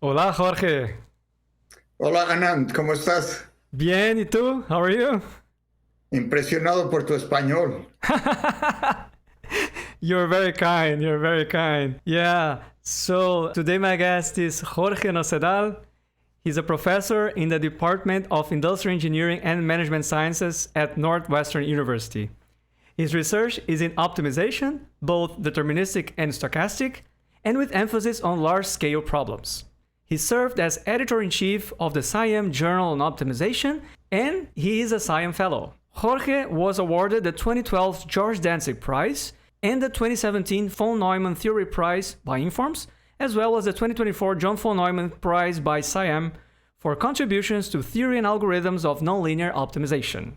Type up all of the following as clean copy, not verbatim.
Hola, Jorge. Hola Anand, ¿cómo estás? Bien, ¿y tú? How are you? Impresionado por tu español. You're very kind. You're very kind. Yeah. So today my guest is Jorge Nocedal. He's a professor in the Department of Industrial Engineering and Management Sciences at Northwestern University. His research is in optimization, both deterministic and stochastic, and with emphasis on large-scale problems. He served as editor-in-chief of the SIAM Journal on Optimization, and he is a SIAM Fellow. Jorge was awarded the 2012 George Dantzig Prize and the 2017 Von Neumann Theory Prize by Informs, as well as the 2024 John Von Neumann Prize by SIAM for contributions to theory and algorithms of nonlinear optimization.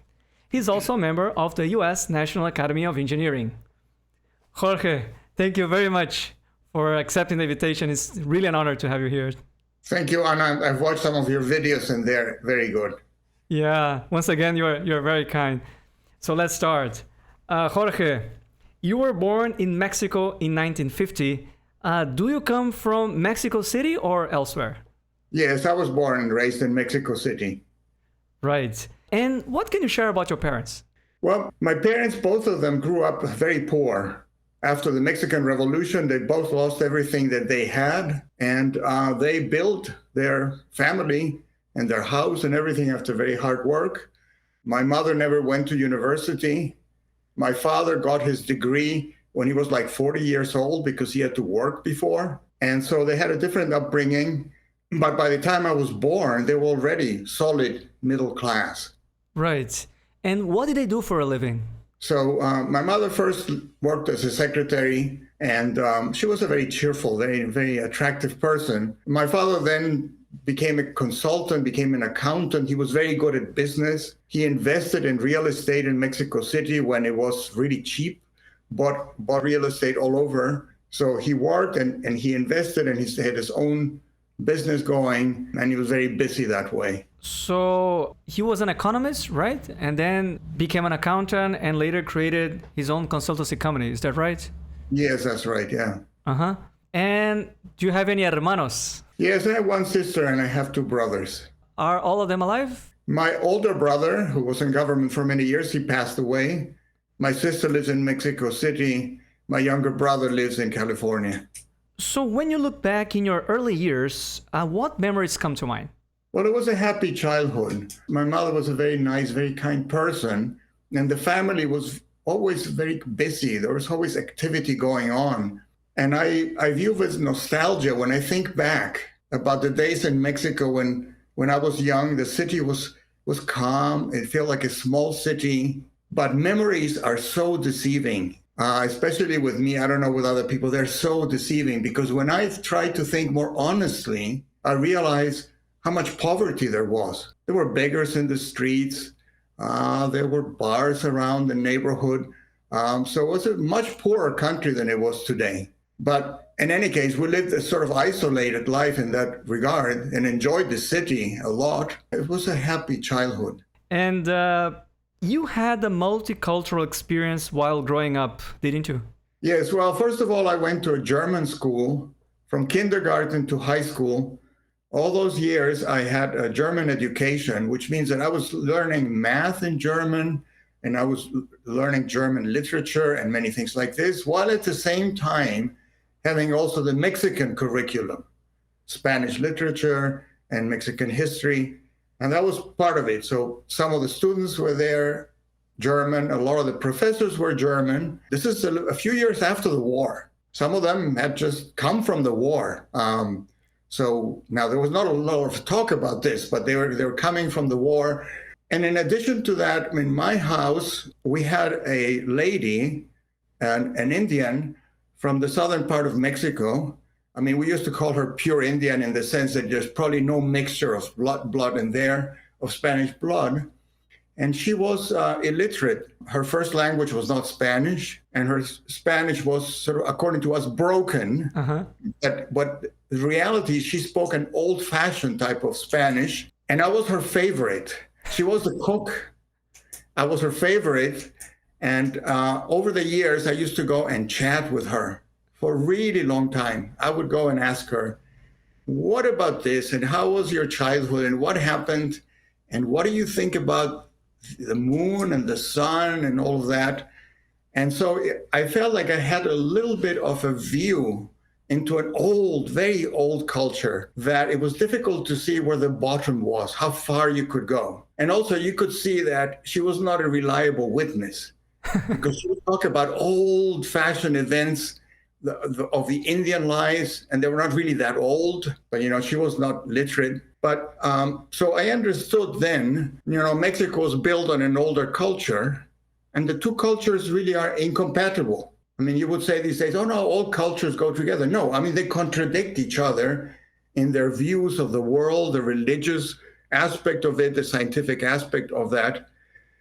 He's also a member of the US National Academy of Engineering. Jorge, thank you very much for accepting the invitation. It's really an honor to have you here. Thank you, Anand. I've watched some of your videos and they're very good. Yeah, once again, you're very kind. So let's start. Jorge, you were born in Mexico in 1950. Do you come from Mexico City or elsewhere? Yes, I was born and raised in Mexico City. Right. And what can you share about your parents? Well, my parents, both of them grew up very poor. After the Mexican Revolution, they both lost everything that they had, and they built their family and their house and everything after very hard work. My mother never went to university. My father got his degree when he was like 40 years old because he had to work before. And so they had a different upbringing. But by the time I was born, they were already solid middle class. Right. And what did they do for a living? So my mother first worked as a secretary, and she was a very cheerful, very attractive person. My father then became a consultant, became an accountant. He was very good at business. He invested in real estate in Mexico City when it was really cheap, bought real estate all over. So he worked and he invested, and he had his own business going, and he was very busy that way. So he was an economist, right? And then became an accountant and later created his own consultancy company. Is that right? Yes, that's right, yeah. Uh-huh. And do you have any hermanos? Yes, I have one sister and I have two brothers. Are all of them alive? My older brother, who was in government for many years, he passed away. My sister lives in Mexico City. My younger brother lives in California. So when you look back in your early years, what memories come to mind? Well, it was a happy childhood. My mother was a very nice, very kind person, and the family was always very busy. There was always activity going on. And I view with nostalgia when I think back about the days in Mexico when I was young. The city was calm. It felt like a small city. But memories are so deceiving, especially with me. I don't know with other people. They're so deceiving because when I try to think more honestly, I realize how much poverty there was. There were beggars in the streets. There were bars around the neighborhood. So it was a much poorer country than it was today. But in any case, we lived a sort of isolated life in that regard and enjoyed the city a lot. It was a happy childhood. And you had a multicultural experience while growing up, didn't you? Yes, well, first of all, I went to a German school from kindergarten to high school. All those years, I had a German education, which means that I was learning math in German, and I was learning German literature and many things like this, while at the same time having also the Mexican curriculum, Spanish literature and Mexican history. And that was part of it. So some of the students were there, German. A lot of the professors were German. This is a few years after the war. Some of them had just come from the war. So now there was not a lot of talk about this, but they were coming from the war. And in addition to that, in my house, we had a lady, an Indian from the southern part of Mexico. I mean, we used to call her pure Indian in the sense that there's probably no mixture of blood in there, of Spanish blood. And she was illiterate. Her first language was not Spanish, and her Spanish was sort of, according to us, broken. Uh-huh. But the reality, she spoke an old-fashioned type of Spanish, and I was her favorite. She was the cook. I was her favorite. And over the years, I used to go and chat with her for a really long time. I would go and ask her, what about this? And how was your childhood? And what happened? And what do you think about the moon and the sun and all of that? And so I felt like I had a little bit of a view into an old, very old culture that it was difficult to see where the bottom was, how far you could go. And also you could see that she was not a reliable witness because she would talk about old-fashioned events of the Indian lives, and they were not really that old, but, she was not literate. But so I understood then, Mexico was built on an older culture, and the two cultures really are incompatible. I mean, you would say these days, oh no, all cultures go together. No, I mean, they contradict each other in their views of the world, the religious aspect of it, the scientific aspect of that.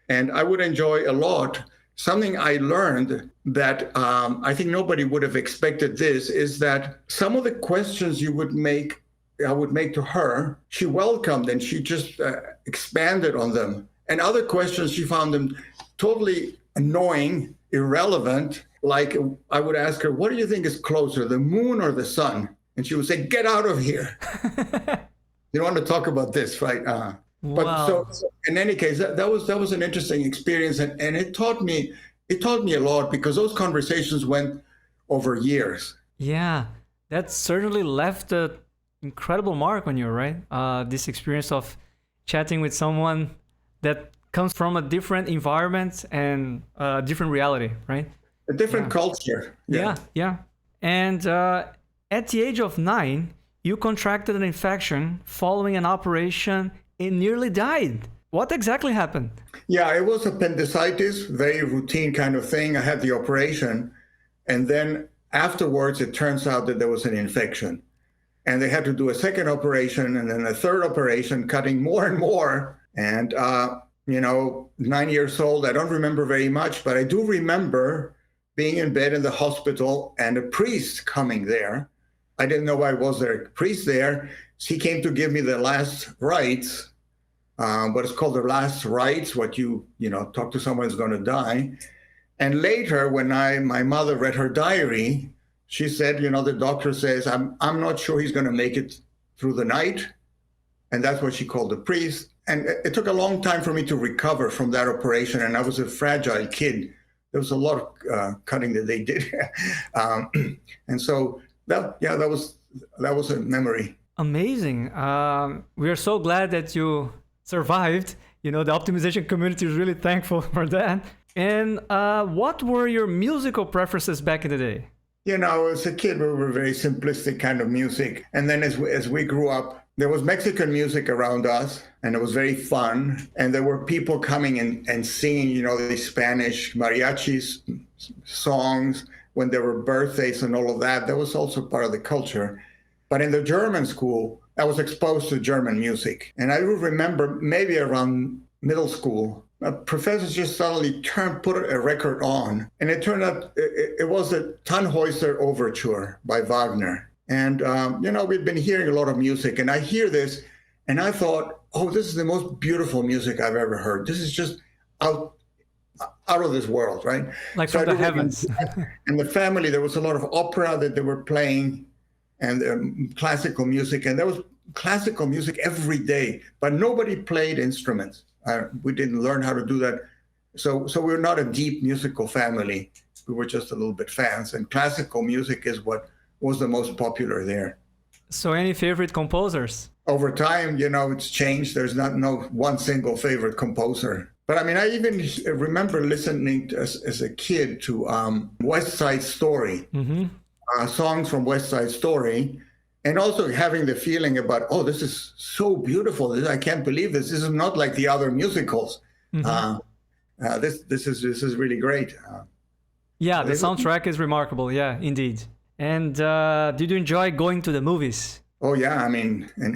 And I would enjoy a lot. Something I learned that I think nobody would have expected this is that some of the questions I would make to her, she welcomed and she just expanded on them. And other questions, she found them totally annoying, irrelevant. Like I would ask her, what do you think is closer, the moon or the sun? And she would say, get out of here. You don't want to talk about this, right? But wow. so in any case, that was an interesting experience. And it taught me a lot because those conversations went over years. Yeah, that certainly left an incredible mark on you, right? This experience of chatting with someone that comes from a different environment and a different reality, right? A different culture. Yeah. And at the age of 9, you contracted an infection following an operation and nearly died. What exactly happened? Yeah, it was appendicitis, very routine kind of thing. I had the operation, and then afterwards, it turns out that there was an infection. And they had to do a second operation and then a third operation, cutting more and more. And, 9 years old, I don't remember very much, but I do remember being in bed in the hospital and a priest coming there. I didn't know why was there a priest there. So he came to give me the last rites, what is called the last rites, what you talk to someone who's going to die. And later, when my mother read her diary, she said, the doctor says, I'm not sure he's going to make it through the night. And that's what she called the priest. And it took a long time for me to recover from that operation. And I was a fragile kid. There was a lot of cutting that they did. And so that was a memory. Amazing. We are so glad that you survived. The optimization community is really thankful for that. And what were your musical preferences back in the day? As a kid, we were very simplistic kind of music. And then as we grew up, there was Mexican music around us, and it was very fun. And there were people coming and singing, the Spanish mariachis songs when there were birthdays and all of that. That was also part of the culture. But in the German school, I was exposed to German music. And I remember maybe around middle school, a professor just suddenly put a record on. And it turned out it was a Tannhäuser Overture by Wagner. And, we'd been hearing a lot of music. And I hear this, and I thought, oh, this is the most beautiful music I've ever heard. This is just out of this world, right? Like from the heavens. In the family, there was a lot of opera that they were playing and classical music. And there was classical music every day, but nobody played instruments. We didn't learn how to do that. So we're not a deep musical family. We were just a little bit fans. And classical music is what was the most popular there. So any favorite composers? Over time, it's changed. There's no one single favorite composer. But I mean, I even remember listening as a kid to West Side Story, songs from West Side Story, and also having the feeling about, oh, this is so beautiful. I can't believe this. This is not like the other musicals. This is really great. Yeah, the soundtrack is remarkable. Yeah, indeed. And did you enjoy going to the movies? Oh, yeah. I mean, and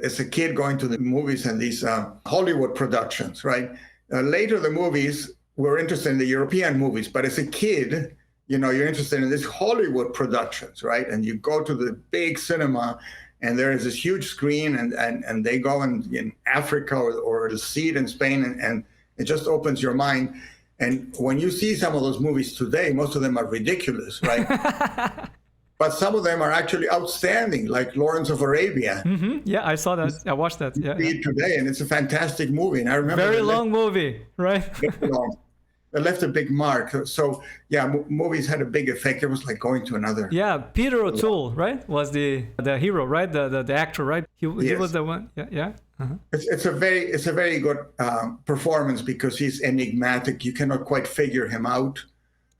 as a kid going to the movies and these Hollywood productions, right? Later, the movies, were interested in the European movies. But as a kid, you're interested in these Hollywood productions, right? And you go to the big cinema and there is this huge screen and they go in Africa or see it in Spain and it just opens your mind. And when you see some of those movies today, most of them are ridiculous, right? but some of them are actually outstanding, like Lawrence of Arabia. Yeah, I saw that. I watched that. Yeah, See it today, and it's a fantastic movie. And I remember very long movie, right? very long. It left a big mark. So yeah, movies had a big effect. It was like going to another. Yeah, Peter O'Toole, right, was the hero, right? The actor, right? He was the one. Yeah, yeah. Uh-huh. It's a very good performance because he's enigmatic. You cannot quite figure him out.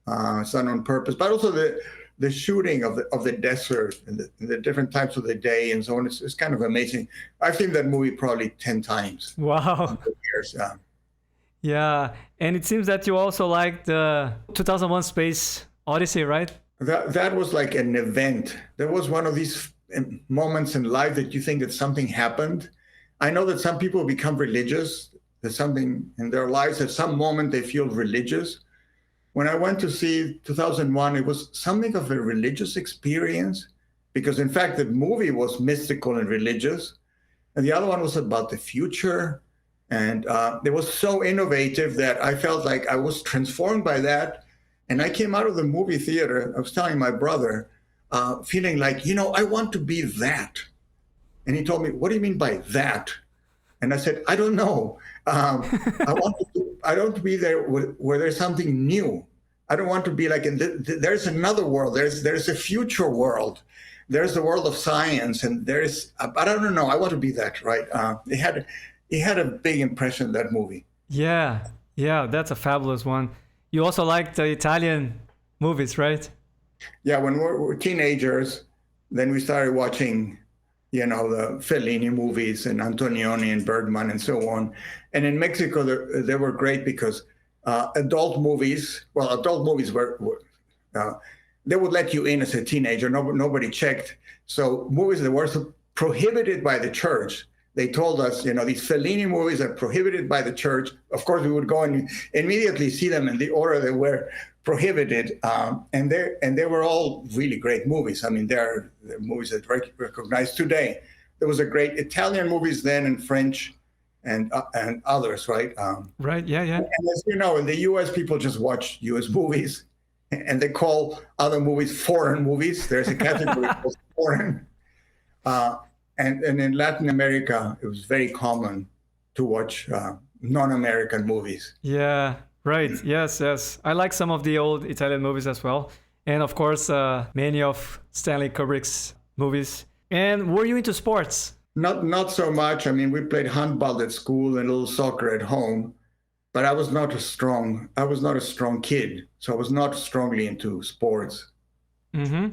It's done on purpose, but also the shooting of the desert and the different times of the day and so on. It's kind of amazing. I've seen that movie probably 10 times. Wow. Years. Yeah, and it seems that you also liked the 2001 Space Odyssey, right? That was like an event. That was one of these moments in life that you think that something happened. I know that some people become religious. There's something in their lives at some moment they feel religious. When I went to see 2001, it was something of a religious experience because, in fact, the movie was mystical and religious. And the other one was about the future. And it was so innovative that I felt like I was transformed by that. And I came out of the movie theater, I was telling my brother, feeling like, I want to be that. And he told me, what do you mean by that? And I said, I don't know. I don't want to be there where there's something new. I don't want to be like, there's another world. There's a future world. There's the world of science. And I don't know. I want to be that, right? It had a big impression, that movie. Yeah, that's a fabulous one. You also like the Italian movies, right? Yeah, when we were teenagers, then we started watching, the Fellini movies and Antonioni and Bergman and so on. And in Mexico, they were great because adult movies were they would let you in as a teenager. Nobody checked. So movies that were prohibited by the church, they told us, these Fellini movies are prohibited by the church. Of course, we would go and immediately see them in the order they were prohibited. And they were all really great movies. I mean, they're movies that recognized today. There was a great Italian movies then and French and others, right? Right, yeah. And as you know, in the US, people just watch US movies and they call other movies foreign movies. There's a category called foreign. And in Latin America, it was very common to watch non-American movies. Yeah, right. Yes. I like some of the old Italian movies as well. And of course, many of Stanley Kubrick's movies. And were you into sports? Not so much. I mean, we played handball at school and a little soccer at home, but I was not a strong kid. So I was not strongly into sports. Mm-hmm.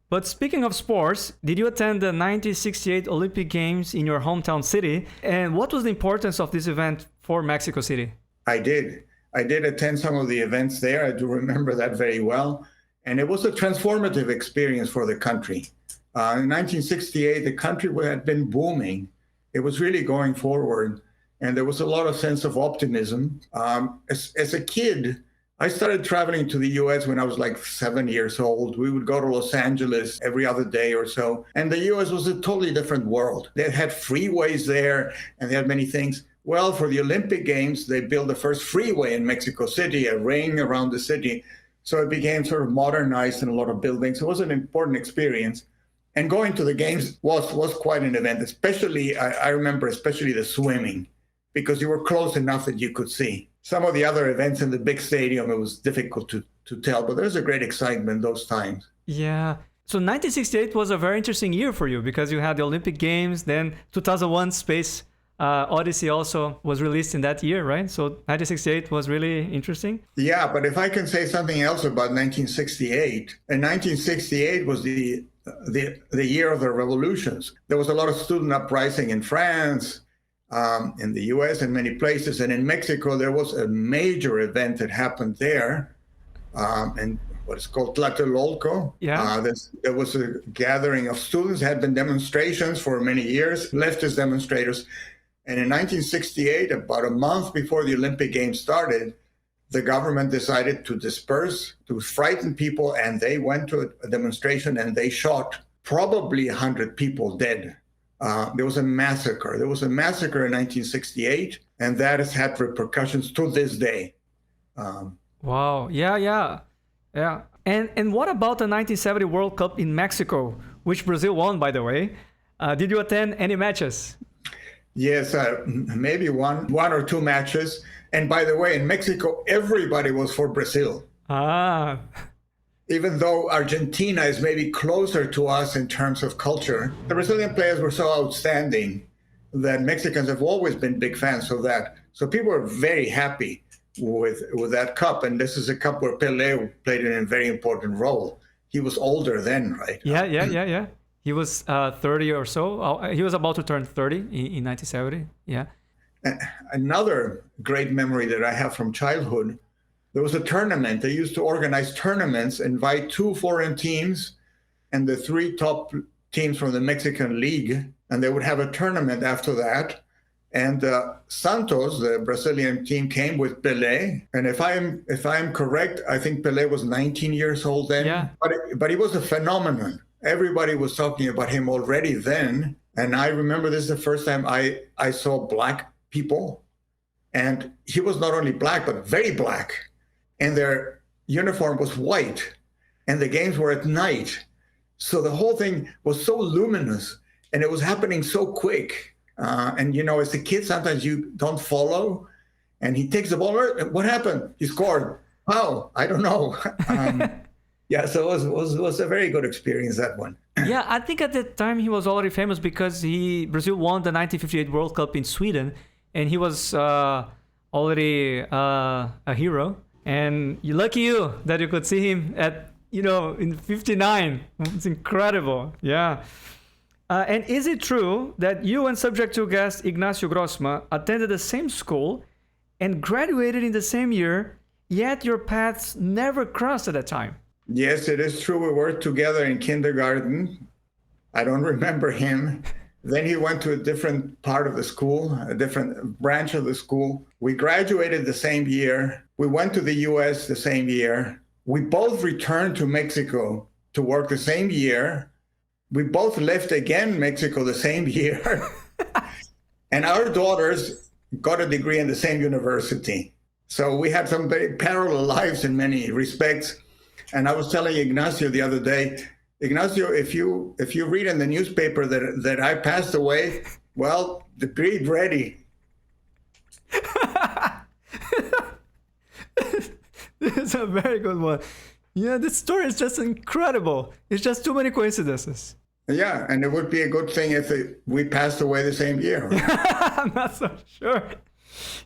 But speaking of sports, did you attend the 1968 Olympic Games in your hometown city? And what was the importance of this event for Mexico City? I did attend some of the events there. I do remember that very well. And it was a transformative experience for the country. In 1968, the country had been booming. It was really going forward. And there was a lot of sense of optimism. As a kid, I started traveling to the US when I was like 7 years old. We would go to Los Angeles every other day or so. And the US was a totally different world. They had freeways there and they had many things. Well, for the Olympic Games, they built the first freeway in Mexico City, a ring around the city. So it became sort of modernized in a lot of buildings. It was an important experience. And going to the games was quite an event, especially, I remember especially the swimming, because you were close enough that you could see. Some of the other events in the big stadium, it was difficult to tell, but there was a great excitement those times. Yeah. So 1968 was a very interesting year for you because you had the Olympic Games, then 2001 Space Odyssey also was released in that year, right? So 1968 was really interesting. Yeah, but if I can say something else about 1968, and 1968 was the year of the revolutions. There was a lot of student uprising in France, in the US and many places. And in Mexico, there was a major event that happened there, and what is called Tlatelolco. Yeah. There was a gathering of students, had been demonstrations for many years, leftist demonstrators. And in 1968, about a month before the Olympic Games started, the government decided to disperse, to frighten people, and they went to a demonstration and they shot probably 100 people dead. There was a massacre. There was a massacre in 1968, and that has had repercussions to this day. Wow. Yeah. And what about the 1970 World Cup in Mexico, which Brazil won, by the way? Did you attend any matches? Yes, maybe one or two matches. And by the way, in Mexico, everybody was for Brazil. Ah. Even though Argentina is maybe closer to us in terms of culture, the Brazilian players were so outstanding that Mexicans have always been big fans of that. So people are very happy with that cup. And this is a cup where Pelé played a very important role. He was older then, right? Yeah. He was 30 or so. He was about to turn 30 in 1970. Yeah. Another great memory that I have from childhood, there was a tournament. They used to organize tournaments, invite 2 foreign teams and the 3 top teams from the Mexican League, and they would have a tournament after that. And Santos, the Brazilian team, came with Pelé. And if I am correct, I think Pelé was 19 years old then. Yeah. But he was a phenomenon. Everybody was talking about him already then. And I remember this is the first time I saw black people. And he was not only black, but very black. And their uniform was white. And the games were at night. So the whole thing was so luminous. And it was happening so quick. And, you know, as a kid, sometimes you don't follow. And he takes the ball. What happened? He scored. How? I don't know. Yeah, so it was a very good experience, that one. Yeah, I think at that time he was already famous because Brazil won the 1958 World Cup in Sweden. And he was already a hero. And lucky you that you could see him in 59. It's incredible. Yeah. And is it true that you and subject to guest Ignacio Grossmann attended the same school and graduated in the same year, yet your paths never crossed at that time? Yes, it is true. We were together in kindergarten. I don't remember him. Then he went to a different part of the school, a different branch of the school. We graduated the same year. We went to the US the same year. We both returned to Mexico to work the same year. We both left again Mexico the same year. And our daughters got a degree in the same university. So we had some very parallel lives in many respects. And I was telling Ignacio the other day, Ignacio, if you read in the newspaper that I passed away, well, degree ready. This is a very good one. Yeah, this story is just incredible. It's just too many coincidences. Yeah, and it would be a good thing if we passed away the same year. I'm not so sure.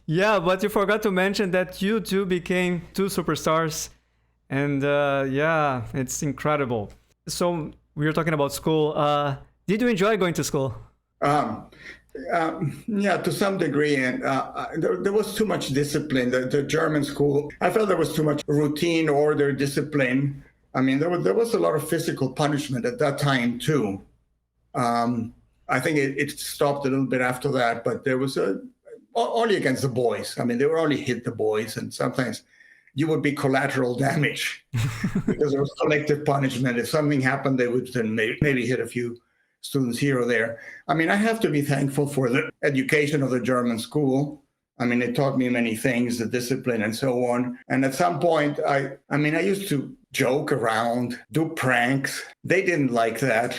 Yeah, but you forgot to mention that you two became 2 superstars. And yeah, it's incredible. So we were talking about school. Did you enjoy going to school? Yeah, to some degree. And there was too much discipline. The German school, I felt there was too much routine, order, discipline. I mean, there was a lot of physical punishment at that time, too. I think it stopped a little bit after that, but there was only against the boys. I mean, they were only hit the boys, and sometimes you would be collateral damage because there was collective punishment. If something happened, they would then maybe hit a few students here or there. I mean, I have to be thankful for the education of the German school. I mean, it taught me many things, the discipline and so on. And at some point, I used to joke around, do pranks. They didn't like that.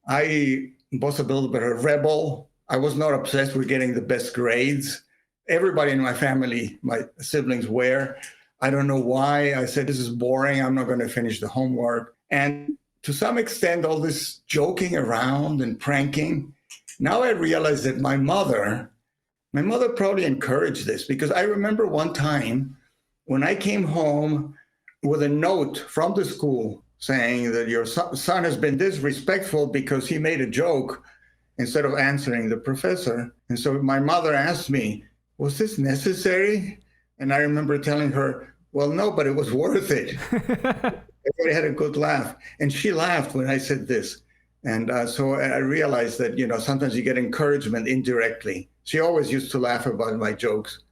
I was a little bit of a rebel. I was not obsessed with getting the best grades. Everybody in my family, my siblings were. I don't know why. I said, this is boring. I'm not going to finish the homework. And to some extent, all this joking around and pranking, now I realize that my mother probably encouraged this, because I remember one time when I came home with a note from the school saying that your son has been disrespectful because he made a joke instead of answering the professor. And so my mother asked me, was this necessary? And I remember telling her, well, no, but it was worth it. Everybody had a good laugh. And she laughed when I said this. And so I realized that, sometimes you get encouragement indirectly. She always used to laugh about my jokes.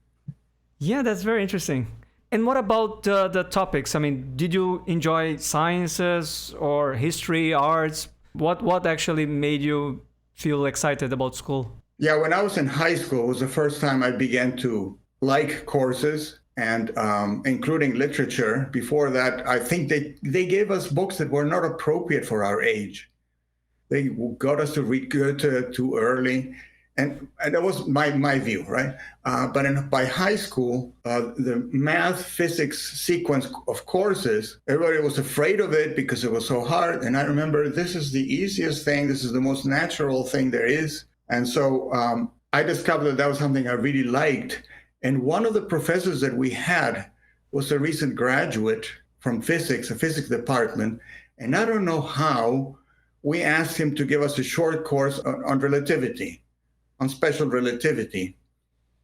Yeah, that's very interesting. And what about the topics? I mean, did you enjoy sciences or history, arts? What actually made you feel excited about school? Yeah, when I was in high school, it was the first time I began to like courses. and including literature. Before that, I think they gave us books that were not appropriate for our age. They got us to read Goethe too early. And that was my view, right? But by high school, the math physics sequence of courses, everybody was afraid of it because it was so hard. And I remember, this is the easiest thing. This is the most natural thing there is. And so I discovered that was something I really liked. And one of the professors that we had was a recent graduate from physics, a physics department. And I don't know how, we asked him to give us a short course on relativity, on special relativity.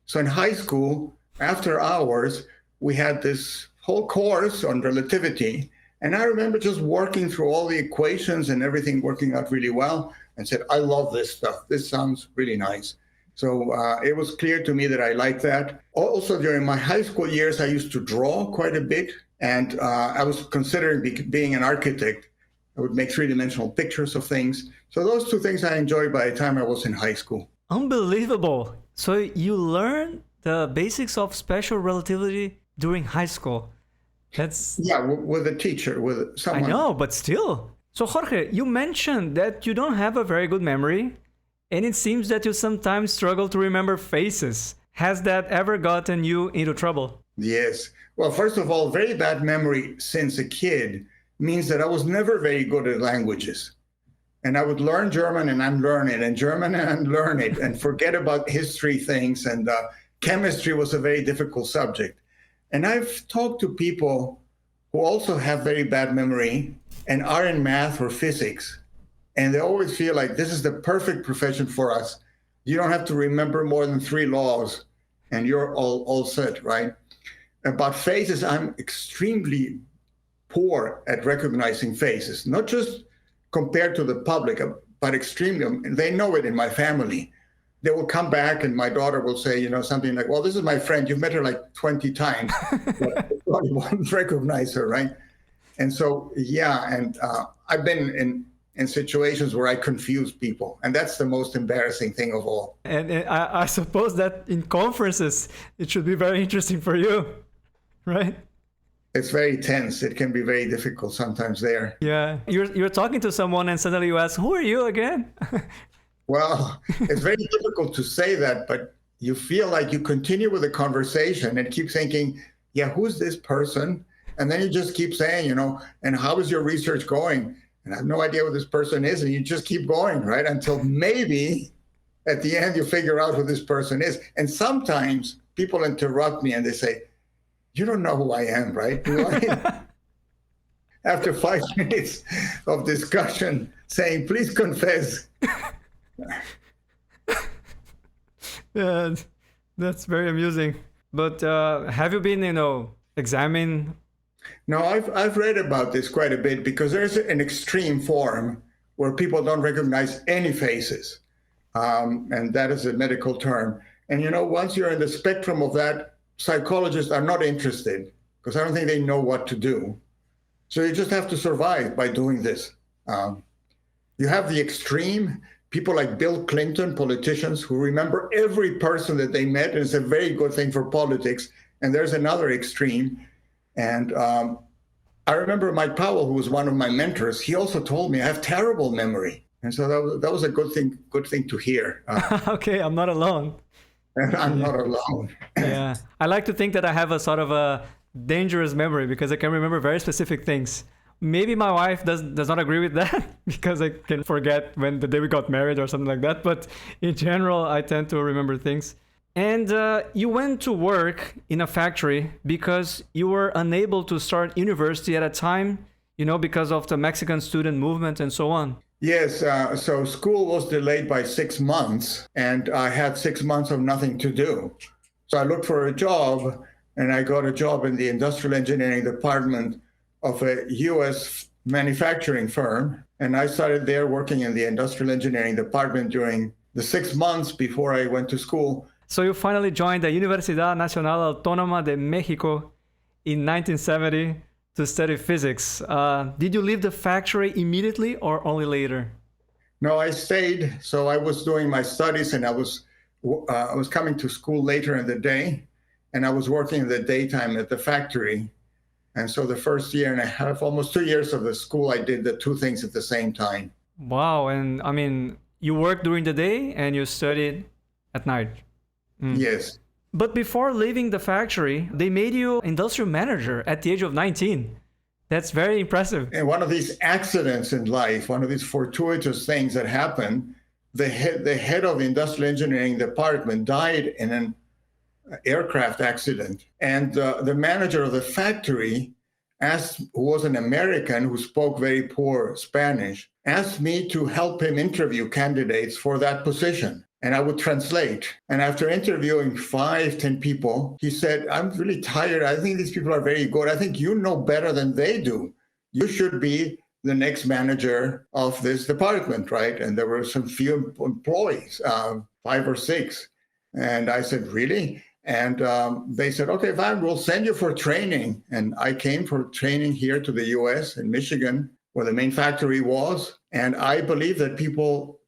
So in high school, after hours, we had this whole course on relativity. And I remember just working through all the equations and everything working out really well, and said, I love this stuff. This sounds really nice. So it was clear to me that I liked that. Also, during my high school years, I used to draw quite a bit. And I was considering being an architect. I would make three-dimensional pictures of things. So those two things I enjoyed by the time I was in high school. Unbelievable. So you learned the basics of special relativity during high school. That's... Yeah, with a teacher, with someone. I know, but still. So Jorge, you mentioned that you don't have a very good memory, and it seems that you sometimes struggle to remember faces. Has that ever gotten you into trouble? Yes. Well, first of all, very bad memory since a kid means that I was never very good at languages. And I would learn German and unlearn it, and German and unlearn it, and forget about history things. And chemistry was a very difficult subject. And I've talked to people who also have very bad memory and are in math or physics. And they always feel like this is the perfect profession for us. You don't have to remember more than 3 laws and you're all set, right? About faces, I'm extremely poor at recognizing faces, not just compared to the public, but extremely. They know it in my family. They will come back and my daughter will say, something like, well, this is my friend. You've met her like 20 times. But you won't recognize her, right? And so, yeah, and I've been in situations where I confuse people. And that's the most embarrassing thing of all. And I suppose that in conferences, it should be very interesting for you, right? It's very tense. It can be very difficult sometimes there. Yeah. You're talking to someone and suddenly you ask, who are you again? Well, it's very difficult to say that, but you feel like you continue with the conversation and keep thinking, yeah, who's this person? And then you just keep saying, and how is your research going? And I have no idea what this person is. And you just keep going, right? Until maybe at the end you figure out who this person is. And sometimes people interrupt me and they say, you don't know who I am, right? After 5 minutes of discussion saying, please confess. Yeah, that's very amusing. But have you been, examining? No, I've read about this quite a bit because there's an extreme form where people don't recognize any faces. And that is a medical term. And, once you're in the spectrum of that, psychologists are not interested because I don't think they know what to do. So you just have to survive by doing this. You have the extreme, people like Bill Clinton, politicians who remember every person that they met, and it's a very good thing for politics. And there's another extreme. And I remember Mike Powell, who was one of my mentors, he also told me I have terrible memory. And so that was a good thing to hear. Okay, I'm not alone. And I'm not alone. Yeah, I like to think that I have a sort of a dangerous memory because I can remember very specific things. Maybe my wife does not agree with that because I can forget when the day we got married or something like that. But in general, I tend to remember things. And you went to work in a factory because you were unable to start university at a time, because of the Mexican student movement and so on. Yes, so school was delayed by 6 months, and I had 6 months of nothing to do. So I looked for a job, and I got a job in the industrial engineering department of a U.S. manufacturing firm. And I started there working in the industrial engineering department during the 6 months before I went to school. So you finally joined the Universidad Nacional Autónoma de México in 1970 to study physics. Did you leave the factory immediately or only later? No, I stayed. So I was doing my studies and I was coming to school later in the day. and I was working in the daytime at the factory. And so the first year and a half, almost 2 years of the school, I did the two things at the same time. Wow. And I mean, you worked during the day and you studied at night. Yes. But before leaving the factory, they made you industrial manager at the age of 19. That's very impressive. And one of these accidents in life, one of these fortuitous things that happened, the head of the industrial engineering department died in an aircraft accident. And the manager of the factory who was an American who spoke very poor Spanish, asked me to help him interview candidates for that position. And I would translate. And after interviewing 5-10 people, he said, I'm really tired. I think these people are very good. I think you know better than they do. You should be the next manager of this department, right? And there were some few employees, 5 or 6. And I said, really? And they said, okay, fine, we'll send you for training. And I came for training here to the US in Michigan, where the main factory was. And I believe that people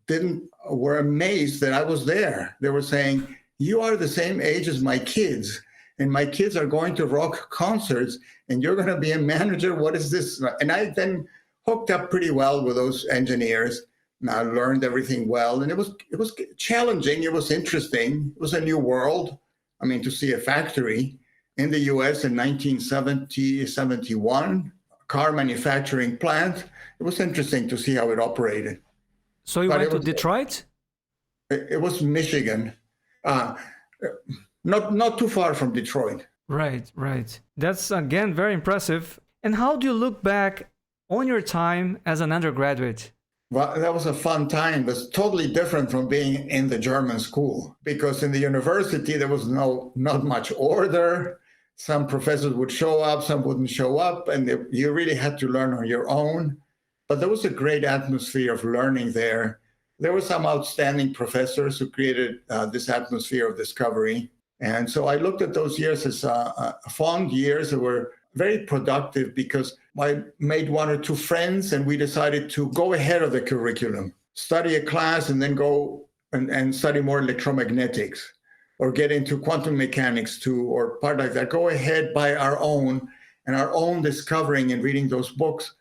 were amazed that I was there. They were saying, you are the same age as my kids, and my kids are going to rock concerts, and you're going to be a manager. What is this? And I then hooked up pretty well with those engineers, and I learned everything well. And it was challenging. It was interesting. It was a new world. I mean, to see a factory in the US in 1970, 71, car manufacturing plant. It was interesting to see how it operated. So you went to Detroit? It was Michigan, not too far from Detroit. Right, right. That's, again, very impressive. And how do you look back on your time as an undergraduate? Well, that was a fun time. It was totally different from being in the German school, because in the university, there was not much order. Some professors would show up, some wouldn't show up, and you really had to learn on your own. But there was a great atmosphere of learning there. There were some outstanding professors who created this atmosphere of discovery. And so I looked at those years as fond years that were very productive, because I made 1 or 2 friends, and we decided to go ahead of the curriculum, study a class, and then go and study more electromagnetics, or get into quantum mechanics too, or part like that. Go ahead by our own, and our own discovering and reading those books.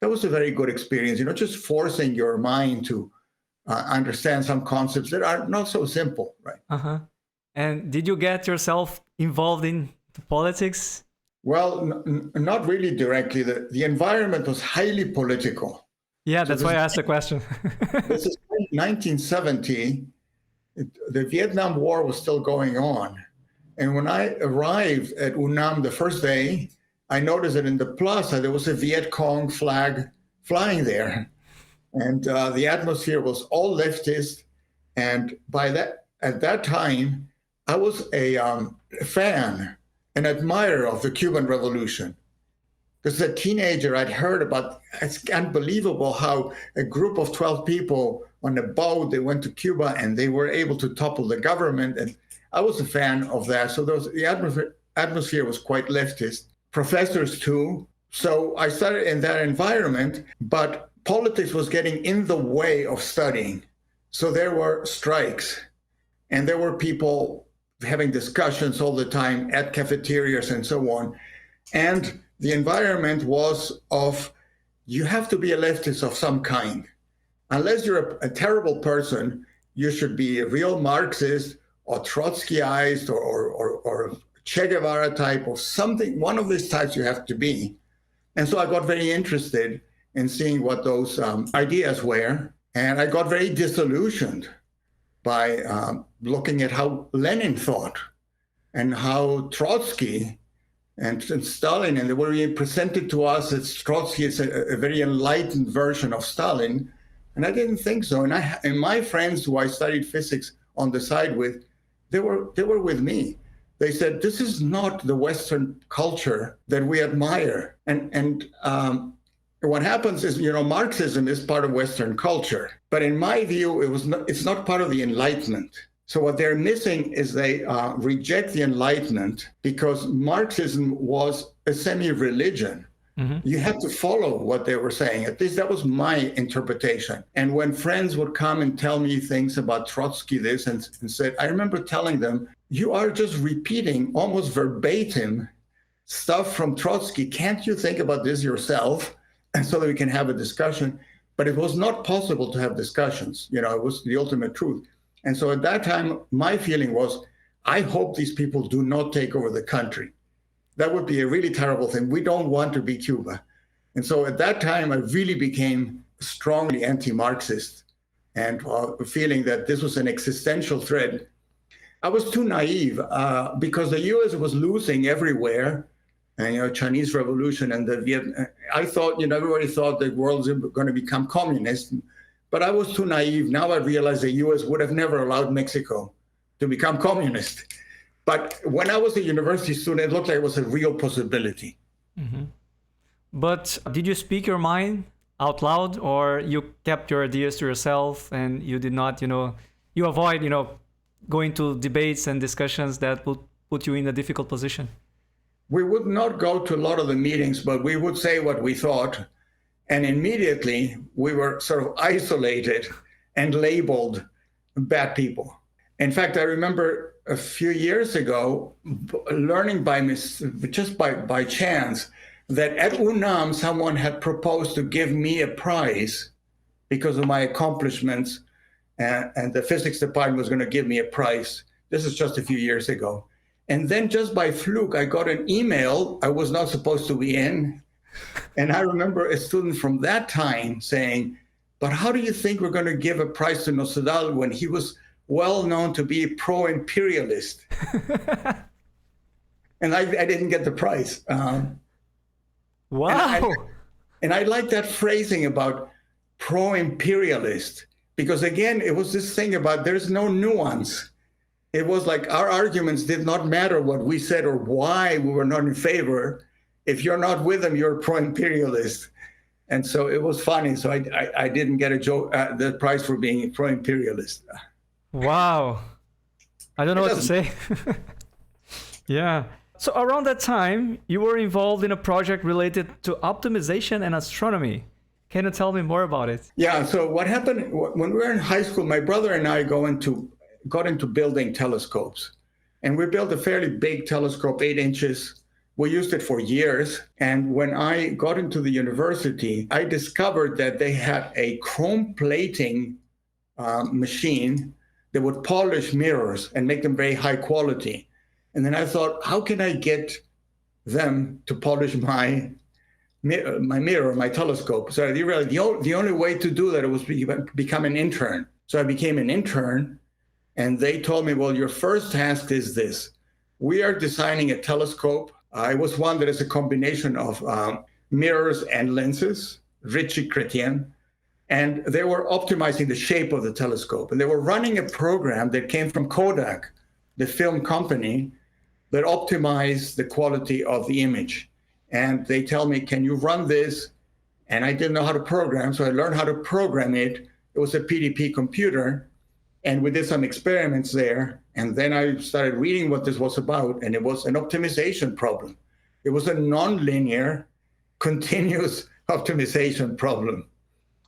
That was a very good experience, just forcing your mind to understand some concepts that are not so simple, right? Uh-huh. And did you get yourself involved in politics? Well, not really directly. The environment was highly political. Yeah, that's why I asked the question. This is 1970. The Vietnam War was still going on. And when I arrived at UNAM the first day, I noticed that in the plaza, there was a Viet Cong flag flying there. And the atmosphere was all leftist. And at that time, I was a fan, an admirer of the Cuban Revolution. Because as a teenager, I'd heard about, it's unbelievable how a group of 12 people on a boat, they went to Cuba and they were able to topple the government. And I was a fan of that. So the atmosphere was quite leftist. Professors too. So I started in that environment, but politics was getting in the way of studying. So there were strikes, and there were people having discussions all the time at cafeterias and so on. And the environment was of, you have to be a leftist of some kind. Unless you're a terrible person, you should be a real Marxist or Trotskyized or Che Guevara type or something. One of these types you have to be. And so I got very interested in seeing what those ideas were. And I got very disillusioned by looking at how Lenin thought and how Trotsky and Stalin, and they were being presented to us as Trotsky is a very enlightened version of Stalin. And I didn't think so. And my friends who I studied physics on the side with, they were with me. They said, this is not the Western culture that we admire. And what happens is, Marxism is part of Western culture. But in my view, it's not part of the Enlightenment. So what they're missing is they reject the Enlightenment because Marxism was a semi-religion. You had to follow what they were saying. At least that was my interpretation. And when friends would come and tell me things about Trotsky, this and said, I remember telling them, you are just repeating almost verbatim stuff from Trotsky. Can't you think about this yourself? And so that we can have a discussion. But it was not possible to have discussions. You know, it was the ultimate truth. And so at that time, my feeling was, I hope these people do not take over the country. That would be a really terrible thing. We don't want to be Cuba. And so at that time, I really became strongly anti-Marxist and feeling that this was an existential threat. I was too naive because the US was losing everywhere. And, you know, Chinese Revolution and the Vietnam. I thought, you know, everybody thought the world was going to become communist. But I was too naive. Now I realize the US would have never allowed Mexico to become communist. But when I was a university student, it looked like it was a real possibility. But did you speak your mind out loud, or you kept your ideas to yourself and you did not, you know, you avoid, you know, going to debates and discussions that would put you in a difficult position? We would not go to a lot of the meetings, but we would say what we thought. And immediately we were sort of isolated and labeled bad people. In fact, I remember a few years ago, learning just by chance, that at UNAM, someone had proposed to give me a prize because of my accomplishments, and the physics department was going to give me a prize. This is just a few years ago. And then just by fluke, I got an email I was not supposed to be in. And I remember a student from that time saying, but how do you think we're going to give a prize to Nocedal when he was well known to be pro-imperialist? And I didn't get the prize. Wow. And I like that phrasing about pro-imperialist, because again, it was this thing about there's no nuance. It was like our arguments did not matter what we said or why we were not in favor. If you're not with them, you're pro-imperialist. And so it was funny. So I didn't get the prize for being pro-imperialist. Wow. I don't know what to say. Yeah. So around that time, you were involved in a project related to optimization and astronomy. Can you tell me more about it? Yeah. So what happened when we were in high school, my brother and I got into building telescopes. And we built a fairly big telescope, 8 inches. We used it for years. And when I got into the university, I discovered that they had a chrome plating machine that would polish mirrors and make them very high quality. And then I thought, how can I get them to polish my mirror, my telescope? So I realized the only way to do that was become an intern. So I became an intern, and they told me, well, your first task is this. We are designing a telescope. It was one that is a combination of mirrors and lenses, Richie Chrétien. And they were optimizing the shape of the telescope. And they were running a program that came from Kodak, the film company, that optimized the quality of the image. And they tell me, can you run this? And I didn't know how to program, so I learned how to program it. It was a PDP computer. And we did some experiments there. And then I started reading what this was about. And it was an optimization problem. It was a nonlinear, continuous optimization problem.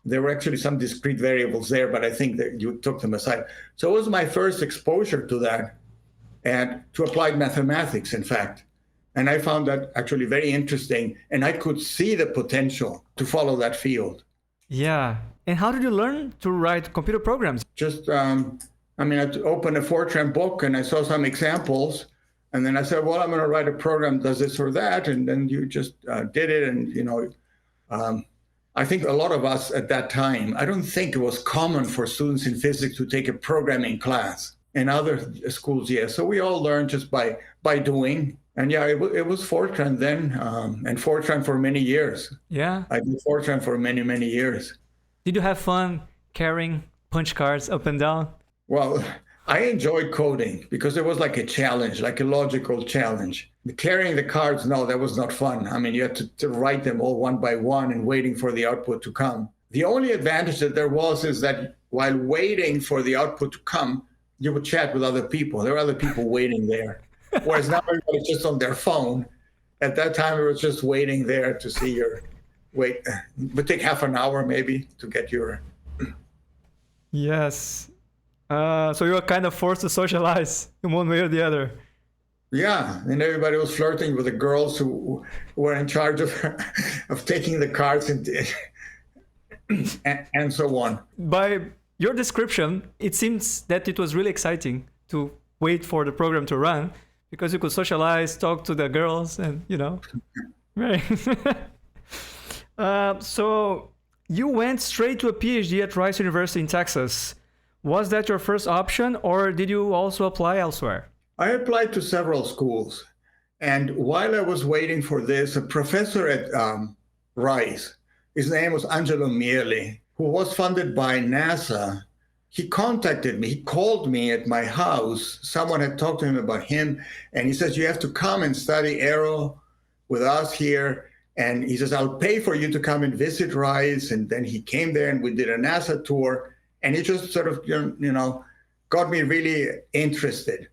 There were actually some discrete variables there, but I think that you took them aside. So it was my first exposure to that, and to applied mathematics, in fact. And I found that actually very interesting, and I could see the potential to follow that field. Yeah. And how did you learn to write computer programs? Just, I opened a Fortran book and I saw some examples, and then I said, well, I'm going to write a program that does this or that, and then you just did it, and, I think a lot of us at that time, I don't think it was common for students in physics to take a programming class. In other schools, yes. So we all learned just by doing. And yeah, it was Fortran then, and Fortran for many years. Yeah. I did Fortran for many, many years. Did you have fun carrying punch cards up and down? Well, I enjoyed coding because it was like a challenge, like a logical challenge. Carrying the cards, no, that was not fun. I mean, you had to write them all one by one and waiting for the output to come. The only advantage that there was is that while waiting for the output to come, you would chat with other people. There were other people waiting there. Whereas now everybody's just on their phone At that time, it was just waiting there to see your wait. It would take half an hour maybe to get your. Yes. So you were kind of forced to socialize in one way or the other. Yeah, and everybody was flirting with the girls who were in charge of taking the cards and so on. By your description, it seems that it was really exciting to wait for the program to run because you could socialize, talk to the girls, and right. So you went straight to a PhD at Rice University in Texas. Was that your first option, or did you also apply elsewhere? I applied to several schools. And while I was waiting for this, a professor at Rice, his name was Angelo Miele, who was funded by NASA. He contacted me. He called me at my house. Someone had talked to him about him. And he says, you have to come and study aero with us here. And he says, I'll pay for you to come and visit Rice. And then he came there and we did a NASA tour. And he just sort of, got me really interested.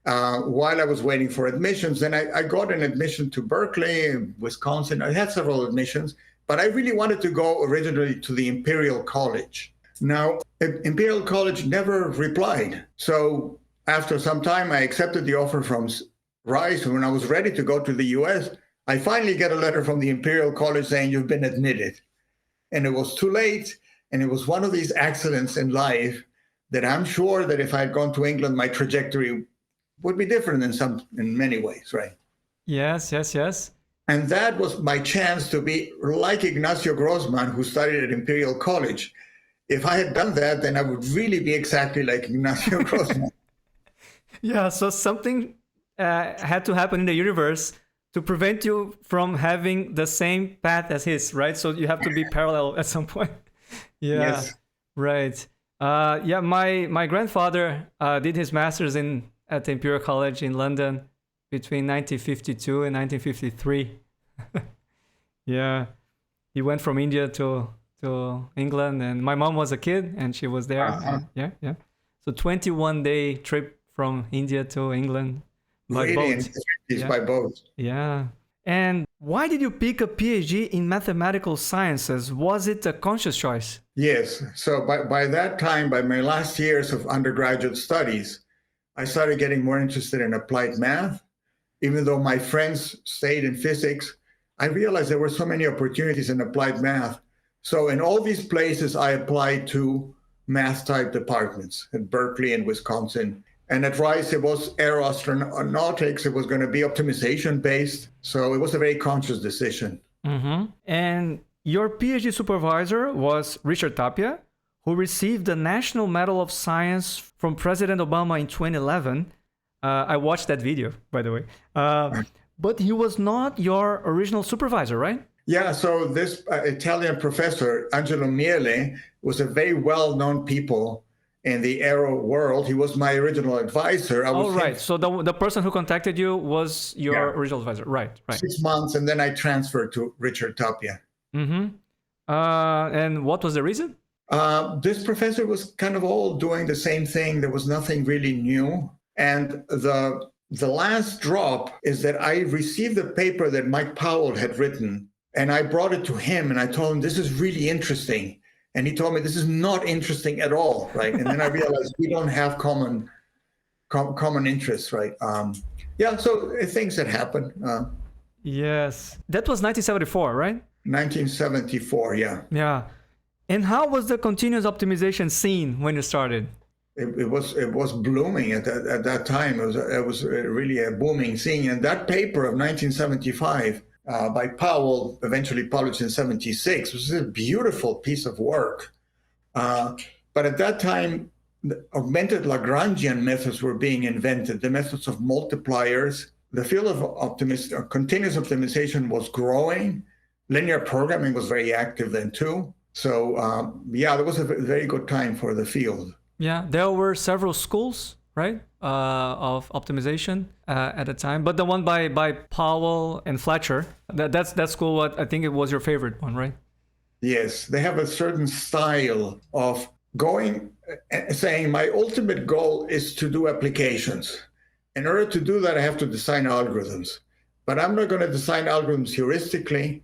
While I was waiting for admissions, then I got an admission to Berkeley, Wisconsin. I had several admissions, but I really wanted to go originally to the Imperial College. Now, Imperial College never replied. So after some time, I accepted the offer from Rice. When I was ready to go to the US, I finally get a letter from the Imperial College saying, you've been admitted. And it was too late. And it was one of these accidents in life that I'm sure that if I had gone to England, my trajectory would be different in many ways, right? Yes. And that was my chance to be like Ignacio Grossmann, who studied at Imperial College. If I had done that, then I would really be exactly like Ignacio Grossmann. Yeah, so something had to happen in the universe to prevent you from having the same path as his, right? So you have to be parallel at some point. Yeah, yes. Right. My grandfather did his master's at the Imperial College in London between 1952 and 1953. Yeah, he went from India to England, and my mom was a kid, and she was there. Uh-huh. Yeah. So 21-day trip from India to England by really boat. By boat. Yeah. And why did you pick a PhD in mathematical sciences? Was it a conscious choice? Yes. So by that time, by my last years of undergraduate studies, I started getting more interested in applied math. Even though my friends stayed in physics, I realized there were so many opportunities in applied math. So in all these places, I applied to math type departments at Berkeley and Wisconsin. And at Rice, it was aeroastronautics. It was going to be optimization based. So it was a very conscious decision. Mm-hmm. And your PhD supervisor was Richard Tapia, who received the National Medal of Science from President Obama in 2011. I watched that video, by the way. But he was not your original supervisor, right? Yeah, so this Italian professor, Angelo Miele, was a very well-known people in the aero world. He was my original advisor. Right. So the person who contacted you was your original advisor. Right. 6 months, and then I transferred to Richard Tapia. Mm-hmm. And what was the reason? This professor was kind of all doing the same thing. There was nothing really new. And the last drop is that I received the paper that Mike Powell had written, and I brought it to him, and I told him, this is really interesting. And he told me, this is not interesting at all, right? And then I realized we don't have common interests, right? So things that happen. Yes. That was 1974, right? 1974, yeah. Yeah. And how was the continuous optimization scene when you started? It was blooming at that time. It was really a booming scene. And that paper of 1975 by Powell, eventually published in 76, was a beautiful piece of work. But at that time, augmented Lagrangian methods were being invented, the methods of multipliers. The field of continuous optimization was growing. Linear programming was very active then too. So there was a very good time for the field. Yeah, there were several schools, right, of optimization at the time. But the one by Powell and Fletcher, that school, I think it was your favorite one, right? Yes, they have a certain style of saying my ultimate goal is to do applications. In order to do that, I have to design algorithms. but I'm not going to design algorithms heuristically.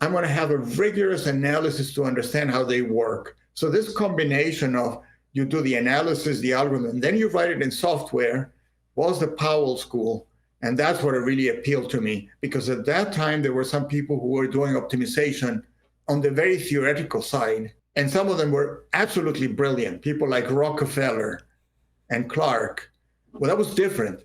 I'm going to have a rigorous analysis to understand how they work. So this combination of you do the analysis, the algorithm, and then you write it in software was the Powell school. And that's what really appealed to me, because at that time, there were some people who were doing optimization on the very theoretical side. And some of them were absolutely brilliant, people like Rockefeller and Clark. Well, that was different.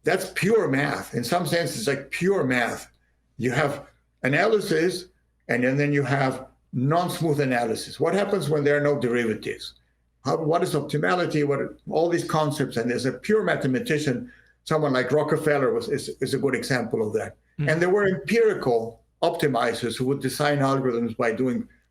That's pure math. In some sense, it's like pure math. You have analysis, and then you have non-smooth analysis. What happens when there are no derivatives? What is optimality? All these concepts, and there's a pure mathematician. Someone like Rockefeller is a good example of that. Mm-hmm. And there were empirical optimizers who would design algorithms by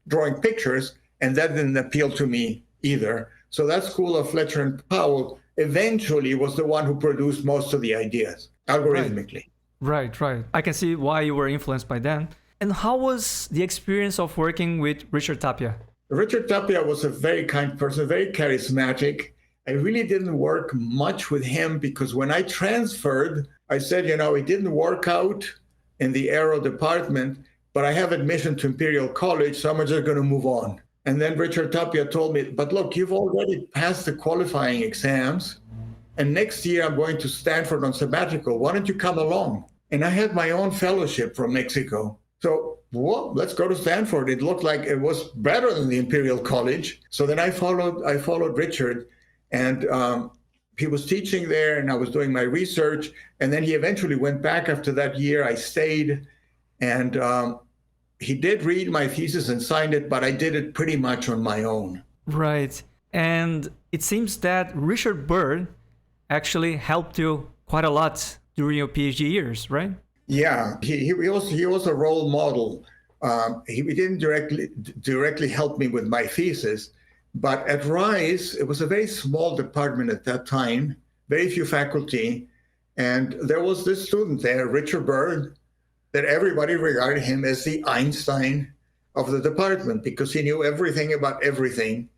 drawing pictures, and that didn't appeal to me either. So that school of Fletcher and Powell eventually was the one who produced most of the ideas algorithmically. Right. I can see why you were influenced by them. And how was the experience of working with Richard Tapia? Richard Tapia was a very kind person, very charismatic. I really didn't work much with him because when I transferred, I said, it didn't work out in the aero department, but I have admission to Imperial College, so I'm just going to move on. And then Richard Tapia told me, but look, you've already passed the qualifying exams, and next year I'm going to Stanford on sabbatical. Why don't you come along? And I had my own fellowship from Mexico. So, let's go to Stanford. It looked like it was better than the Imperial College. So then I followed Richard, and he was teaching there, and I was doing my research. And then he eventually went back after that year. I stayed, and he did read my thesis and signed it, but I did it pretty much on my own. Right. And it seems that Richard Byrd actually helped you quite a lot during your PhD years, right? Yeah, he was a role model. He didn't directly help me with my thesis, but at Rice, it was a very small department at that time, very few faculty, and there was this student there, Richard Byrd, that everybody regarded him as the Einstein of the department because he knew everything about everything.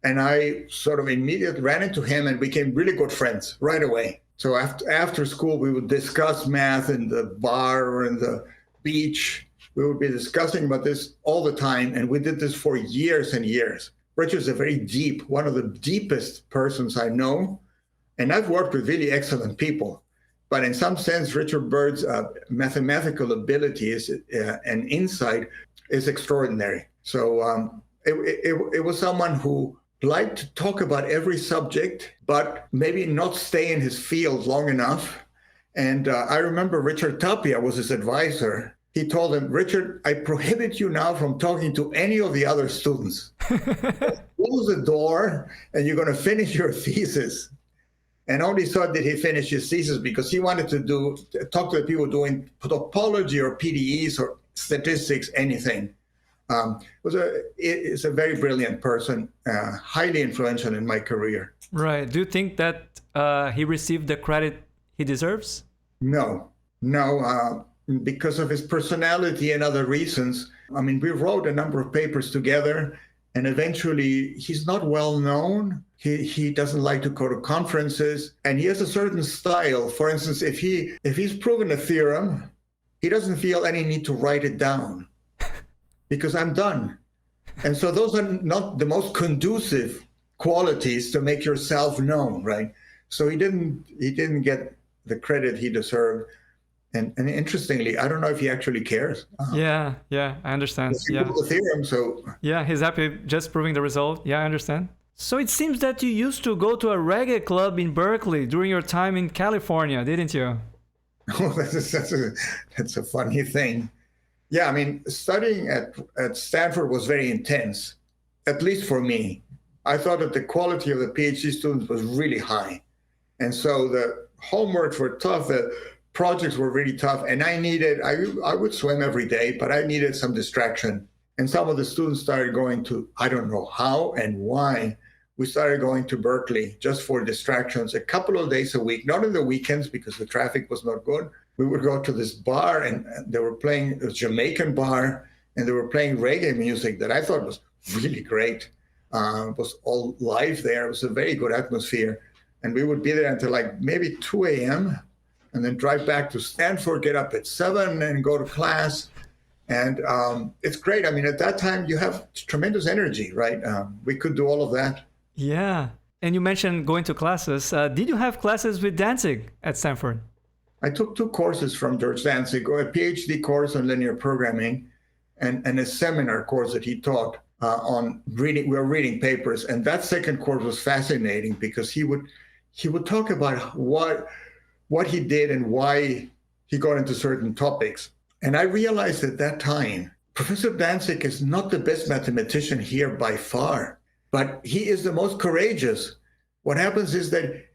And I sort of immediately ran into him and became really good friends right away. So after school, we would discuss math in the bar or in the beach. We would be discussing about this all the time. And we did this for years and years. Richard's one of the deepest persons I know. And I've worked with really excellent people. But in some sense, Richard Byrd's mathematical abilities and insight is extraordinary. So it was someone who liked to talk about every subject, but maybe not stay in his field long enough. And I remember Richard Tapia was his advisor. He told him, Richard, I prohibit you now from talking to any of the other students. Close the door and you're going to finish your thesis. And only so did he finish his thesis because he wanted to talk to the people doing topology or PDEs or statistics, anything. Is a very brilliant person, highly influential in my career. Right. Do you think that he received the credit he deserves? No, because of his personality and other reasons. I mean, we wrote a number of papers together, and eventually he's not well known. He doesn't like to go to conferences, and he has a certain style. For instance, if he's proven a theorem, he doesn't feel any need to write it down. Because I'm done. And so those are not the most conducive qualities to make yourself known, right? So he didn't get the credit he deserved. And interestingly, I don't know if he actually cares. Yeah, I understand. He proved the theorem, so... Yeah, he's happy just proving the result. Yeah, I understand. So it seems that you used to go to a reggae club in Berkeley during your time in California, didn't you? Oh, that's a funny thing. Yeah, I mean, studying at Stanford was very intense, at least for me. I thought that the quality of the PhD students was really high. And so the homeworks were tough, the projects were really tough, and I would swim every day, but I needed some distraction. And some of the students started going to, I don't know how and why, we started going to Berkeley just for distractions a couple of days a week, not on the weekends because the traffic was not good. We would go to this bar and they were playing a Jamaican bar and they were playing reggae music that I thought was really great. It was all live there. It was a very good atmosphere. And we would be there until like maybe 2 a.m. and then drive back to Stanford, get up at 7 and go to class. And it's great. I mean, at that time, you have tremendous energy, right? We could do all of that. Yeah. And you mentioned going to classes. Did you have classes with Dantzig at Stanford? I took 2 courses from George Dantzig, a PhD course on linear programming and a seminar course that he taught on reading. We were reading papers. And that second course was fascinating because he would talk about what he did and why he got into certain topics. And I realized at that time, Professor Dantzig is not the best mathematician here by far, but he is the most courageous. What happens is that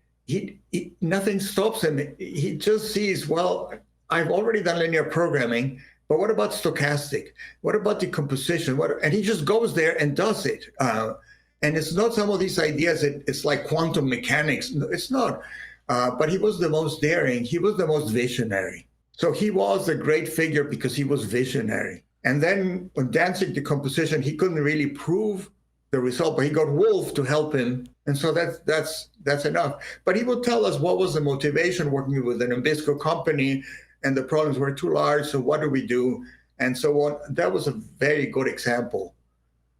nothing stops him. He just sees, well, I've already done linear programming, but what about stochastic? What about decomposition? And he just goes there and does it. And it's not some of these ideas that it's like quantum mechanics. No, it's not. But he was the most daring. He was the most visionary. So he was a great figure because he was visionary. And then when Dantzig decomposition, he couldn't really prove the result, but he got Wolf to help him. And so that's enough. But he would tell us what was the motivation working with an Nabisco company, and the problems were too large, so what do we do? And so on. That was a very good example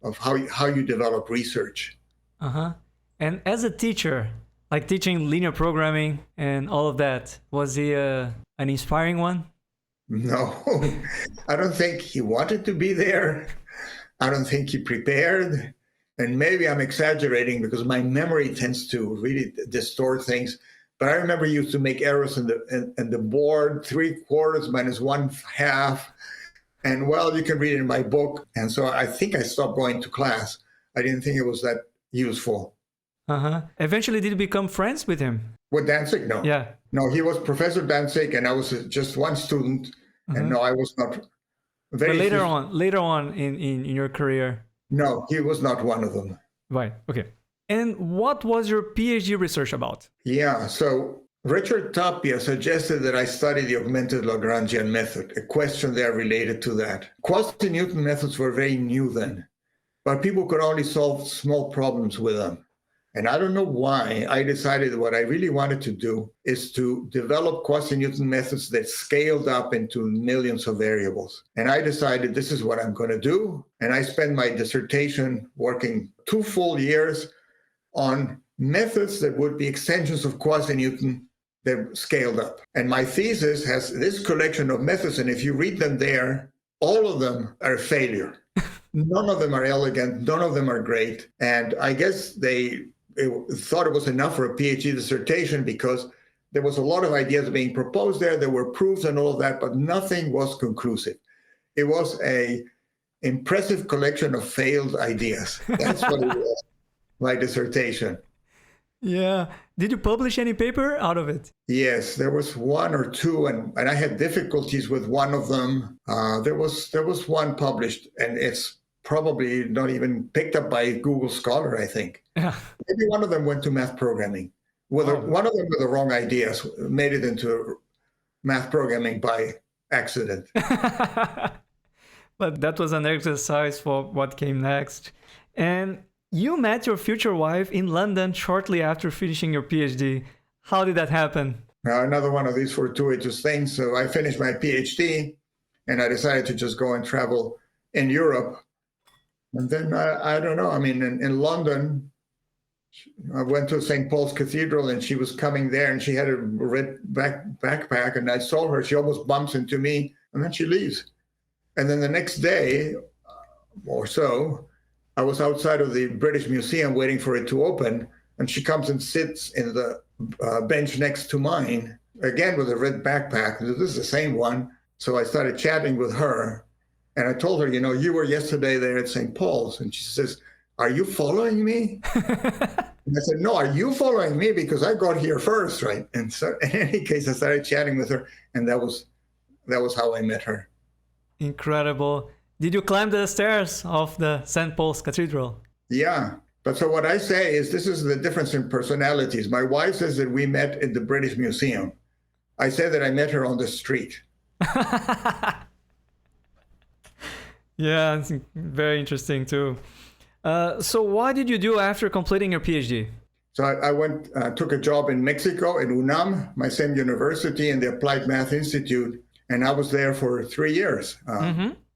of how you develop research. Uh-huh. And as a teacher, like teaching linear programming and all of that, was he an inspiring one? No, I don't think he wanted to be there. I don't think he prepared. And maybe I'm exaggerating because my memory tends to really distort things. But I remember he used to make errors in the board, 3/4 minus 1/2. And well, you can read it in my book. And so I think I stopped going to class. I didn't think it was that useful. Uh-huh. Eventually, did you become friends with him? With Dantzig? No. Yeah. No, he was Professor Dantzig, and I was just one student. And no, I was not. But later on in your career? No, he was not one of them. Right. Okay. And what was your PhD research about? Yeah. So Richard Tapia suggested that I study the augmented Lagrangian method, a question there related to that. Quasi-Newton methods were very new then, but people could only solve small problems with them. And I don't know why I decided what I really wanted to do is to develop quasi-Newton methods that scaled up into millions of variables. And I decided this is what I'm going to do. And I spent my dissertation working 2 full years on methods that would be extensions of quasi-Newton that scaled up. And my thesis has this collection of methods. And if you read them there, all of them are a failure. None of them are elegant. None of them are great. And I guess they thought it was enough for a PhD dissertation because there was a lot of ideas being proposed there. There were proofs and all of that, but nothing was conclusive. It was an impressive collection of failed ideas. That's what it was, my dissertation. Yeah. Did you publish any paper out of it? Yes, there was 1 or 2, and I had difficulties with one of them. There was one published, and it's probably not even picked up by Google Scholar, I think. Yeah. Maybe one of them went to math programming. One of them with the wrong ideas made it into math programming by accident. But that was an exercise for what came next. And you met your future wife in London shortly after finishing your PhD. How did that happen? Another one of these fortuitous things. So I finished my PhD, and I decided to just go and travel in Europe. And then, I don't know, I mean, in London, I went to St. Paul's Cathedral, and she was coming there, and she had a red backpack, and I saw her. She almost bumps into me, and then she leaves. And then the next day or so, I was outside of the British Museum waiting for it to open, and she comes and sits in the bench next to mine, again with a red backpack. This is the same one. So I started chatting with her, and I told her, you were yesterday there at St. Paul's. And she says, "Are you following me?" And I said, "No, are you following me? Because I got here first, right?" And so in any case, I started chatting with her, and that was how I met her. Incredible. Did you climb the stairs of the St. Paul's Cathedral? Yeah. But so what I say is this is the difference in personalities. My wife says that we met at the British Museum. I say that I met her on the street. Yeah, it's very interesting too. So what did you do after completing your PhD? So I went, took a job in Mexico, in UNAM, my same university, in the Applied Math Institute, and I was there for 3 years.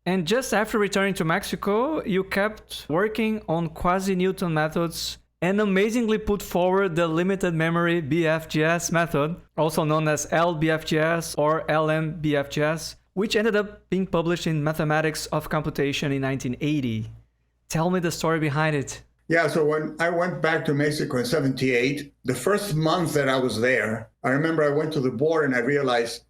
And just after returning to Mexico, you kept working on quasi-Newton methods and amazingly put forward the limited memory BFGS method, also known as L-BFGS or LM-BFGS, which ended up being published in Mathematics of Computation in 1980. Tell me the story behind it. Yeah, so when I went back to Mexico in 78, the first month that I was there, I remember I went to the board and I realized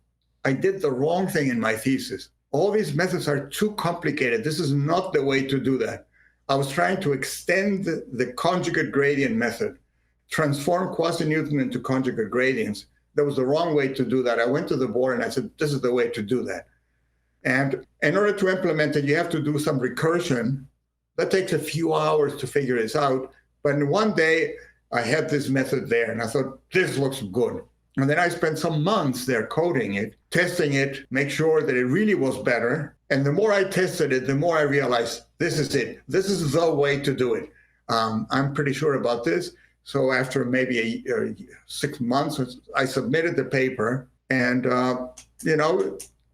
I did the wrong thing in my thesis. All these methods are too complicated. This is not the way to do that. I was trying to extend the conjugate gradient method, transform quasi-Newton into conjugate gradients. That was the wrong way to do that. I went to the board and I said, this is the way to do that. And in order to implement it, you have to do some recursion. That takes a few hours to figure this out. But in one day, I had this method there, and I thought, this looks good. And then I spent some months there coding it, testing it, make sure that it really was better. And the more I tested it, the more I realized, this is it. This is the way to do it. I'm pretty sure about this. So after maybe 6 months, I submitted the paper. And,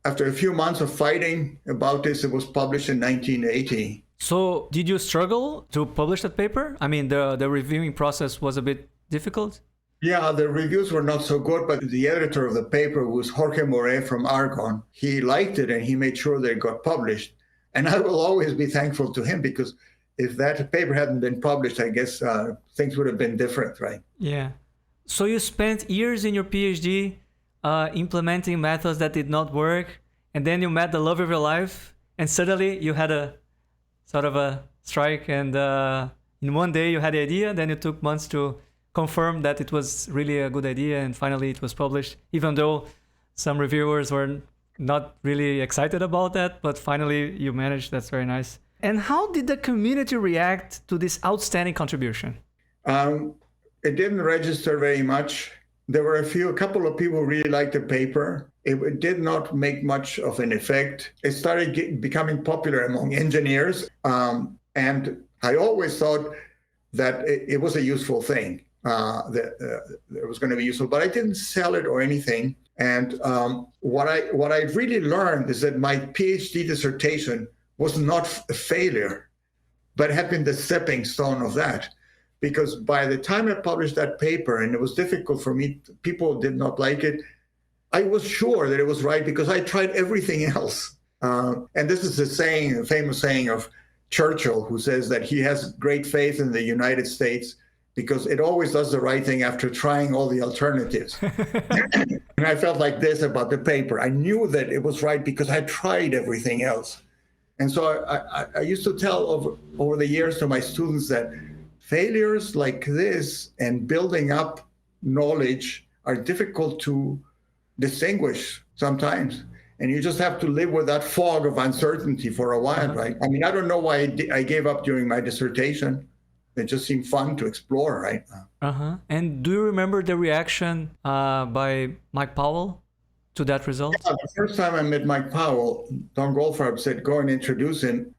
after a few months of fighting about this, it was published in 1980. So did you struggle to publish that paper? I mean, the reviewing process was a bit difficult? Yeah, the reviews were not so good, but the editor of the paper was Jorge Nocedal from Argonne. He liked it and he made sure that it got published. And I will always be thankful to him, because if that paper hadn't been published, I guess things would have been different, right? Yeah. So you spent years in your PhD implementing methods that did not work, and then you met the love of your life, and suddenly you had a sort of a strike, and in one day you had the idea, then it took months to confirm that it was really a good idea, and finally it was published, even though some reviewers were not really excited about that, but finally you managed. That's very nice. And how did the community react to this outstanding contribution? It didn't register very much. There were a couple of people who really liked the paper. It did not make much of an effect. It started becoming popular among engineers. And I always thought that it was a useful thing, that it was going to be useful, but I didn't sell it or anything. And what I really learned is that my PhD dissertation was not a failure, but had been the stepping stone of that. Because by the time I published that paper, and it was difficult for me, people did not like it, I was sure that it was right because I tried everything else. And this is a famous saying of Churchill, who says that he has great faith in the United States because it always does the right thing after trying all the alternatives. And I felt like this about the paper. I knew that it was right because I tried everything else. And so I used to tell over the years to my students that failures like this and building up knowledge are difficult to distinguish sometimes. And you just have to live with that fog of uncertainty for a while, right? I mean, I don't know why I gave up during my dissertation. It just seemed fun to explore, right? And do you remember the reaction by Mike Powell to that result? Yeah, the first time I met Mike Powell, Don Goldfarb said, go and introduce him.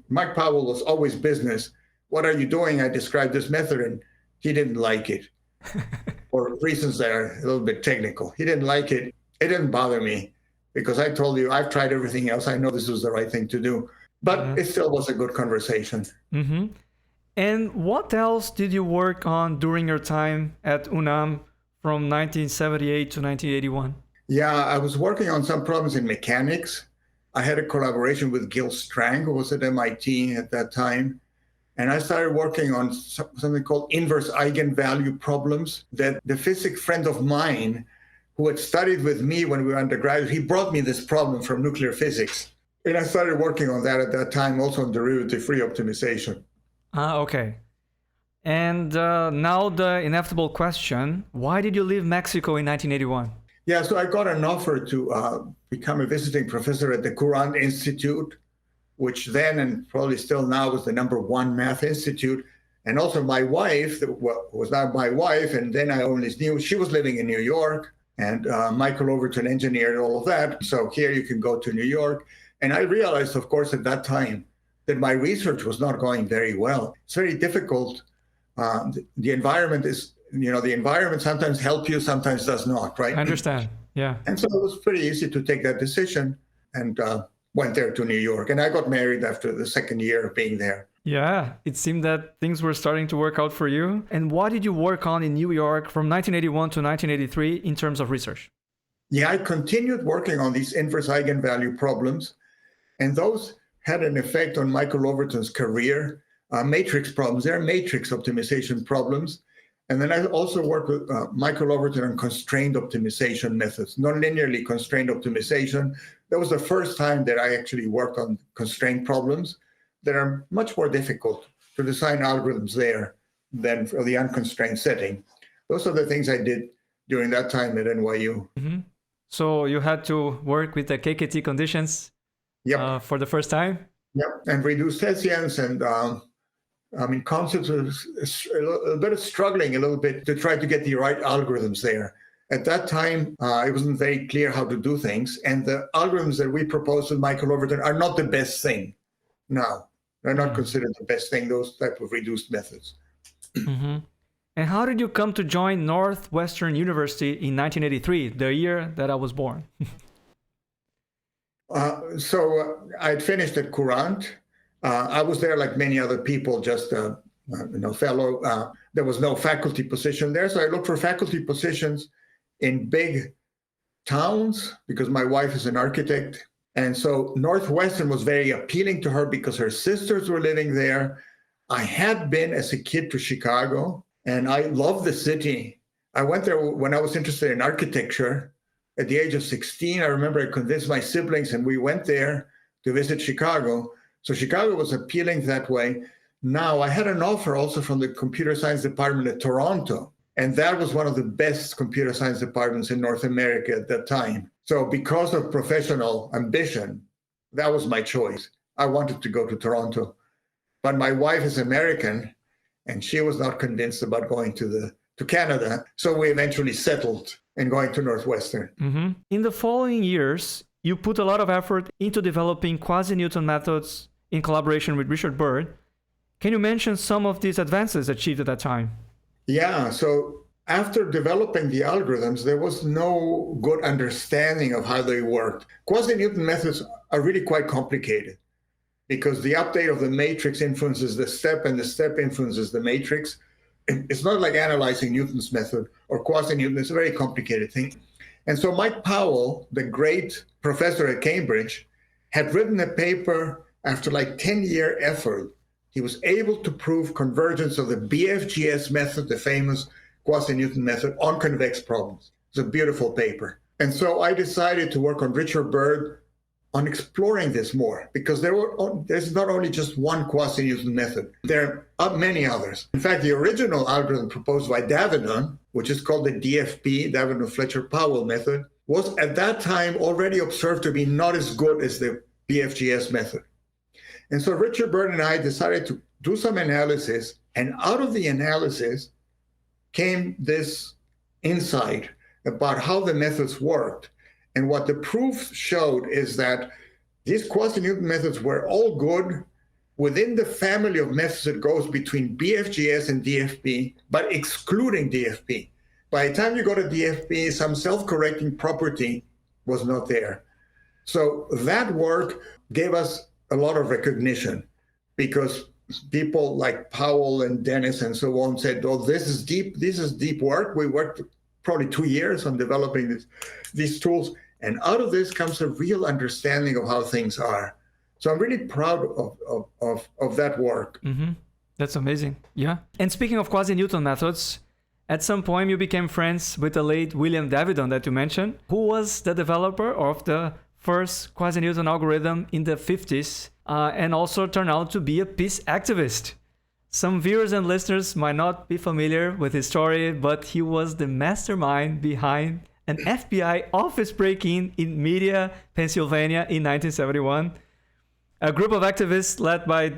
Mike Powell was always business. What are you doing? I described this method, and he didn't like it. For reasons that are a little bit technical. He didn't like it. It didn't bother me because I told you I've tried everything else. I know this was the right thing to do. But it still was a good conversation. And what else did you work on during your time at UNAM from 1978 to 1981? Yeah, I was working on some problems in mechanics. I had a collaboration with Gil Strang, who was at MIT at that time. And I started working on something called Inverse Eigenvalue Problems that the physics friend of mine who had studied with me when we were undergraduate, he brought me this problem from nuclear physics. And I started working on that at that time, also on derivative-free optimization. Okay. And now the inevitable question, why did you leave Mexico in 1981? Yeah, so I got an offer to become a visiting professor at the Courant Institute, which then and probably still now was the #1 math institute. And also my wife, was now my wife, and then I only knew she was living in New York, and Michael Overton engineered all of that. So here you can go to New York. And I realized, of course, at that time that my research was not going very well. It's very difficult the environment is, the environment sometimes helps you, sometimes does not, right? I understand. Yeah. And so it was pretty easy to take that decision and went there to New York. And I got married after the second year of being there. Yeah, it seemed that things were starting to work out for you. And what did you work on in New York from 1981 to 1983 in terms of research? Yeah, I continued working on these inverse eigenvalue problems, and those had an effect on Michael Overton's career. Matrix problems, they're matrix optimization problems. And then I also worked with Michael Overton on constrained optimization methods, non-linearly constrained optimization. That was the first time that I actually worked on constrained problems that are much more difficult to design algorithms there than for the unconstrained setting. Those are the things I did during that time at NYU. Mm-hmm. So you had to work with the KKT conditions for the first time? Yep, and reduced Hessians and concepts was a bit of struggling a little bit to try to get the right algorithms there. At that time, it wasn't very clear how to do things, and the algorithms that we proposed with Michael Overton are not the best thing now. They're not considered the best thing, those type of reduced methods. Mm-hmm. And how did you come to join Northwestern University in 1983, the year that I was born? So I'd finished at Courant. I was there like many other people, just a fellow. There was no faculty position there, so I looked for faculty positions in big towns because my wife is an architect. And so Northwestern was very appealing to her because her sisters were living there. I had been as a kid to Chicago, and I loved the city. I went there when I was interested in architecture. At the age of 16, I remember I convinced my siblings, and we went there to visit Chicago. So Chicago was appealing that way. Now, I had an offer also from the computer science department at Toronto, and that was one of the best computer science departments in North America at that time. So because of professional ambition, that was my choice. I wanted to go to Toronto, but my wife is American, and she was not convinced about going to Canada. So we eventually settled in going to Northwestern. Mm-hmm. In the following years, you put a lot of effort into developing quasi-Newton methods in collaboration with Richard Byrd. Can you mention some of these advances achieved at that time? Yeah, so after developing the algorithms, there was no good understanding of how they worked. Quasi-Newton methods are really quite complicated because the update of the matrix influences the step and the step influences the matrix. It's not like analyzing Newton's method or quasi-Newton. It's a very complicated thing. And so Mike Powell, the great professor at Cambridge, had written a paper after like 10-year effort. He was able to prove convergence of the BFGS method, the famous quasi-Newton method, on convex problems. It's a beautiful paper. And so I decided to work on Richard Byrd on exploring this more, because there's not only just one quasi-Newton method. There are many others. In fact, the original algorithm proposed by Davidon, which is called the DFP, Davidon-Fletcher-Powell method, was at that time already observed to be not as good as the BFGS method. And so Richard Byrd and I decided to do some analysis, and out of the analysis came this insight about how the methods worked. And what the proof showed is that these quasi-Newton methods were all good within the family of methods that goes between BFGS and DFP, but excluding DFP. By the time you go to DFP, some self-correcting property was not there. So that work gave us a lot of recognition because people like Powell and Dennis and so on said, oh, this is deep work. We worked probably 2 years on developing these tools. And out of this comes a real understanding of how things are. So I'm really proud of that work. Mm-hmm. That's amazing. Yeah. And speaking of quasi-Newton methods, at some point you became friends with the late William Davidon that you mentioned, who was the developer of the first quasi-Newton algorithm in the 50s and also turned out to be a peace activist. Some viewers and listeners might not be familiar with his story, but he was the mastermind behind an FBI office break-in in Media, Pennsylvania in 1971. A group of activists led by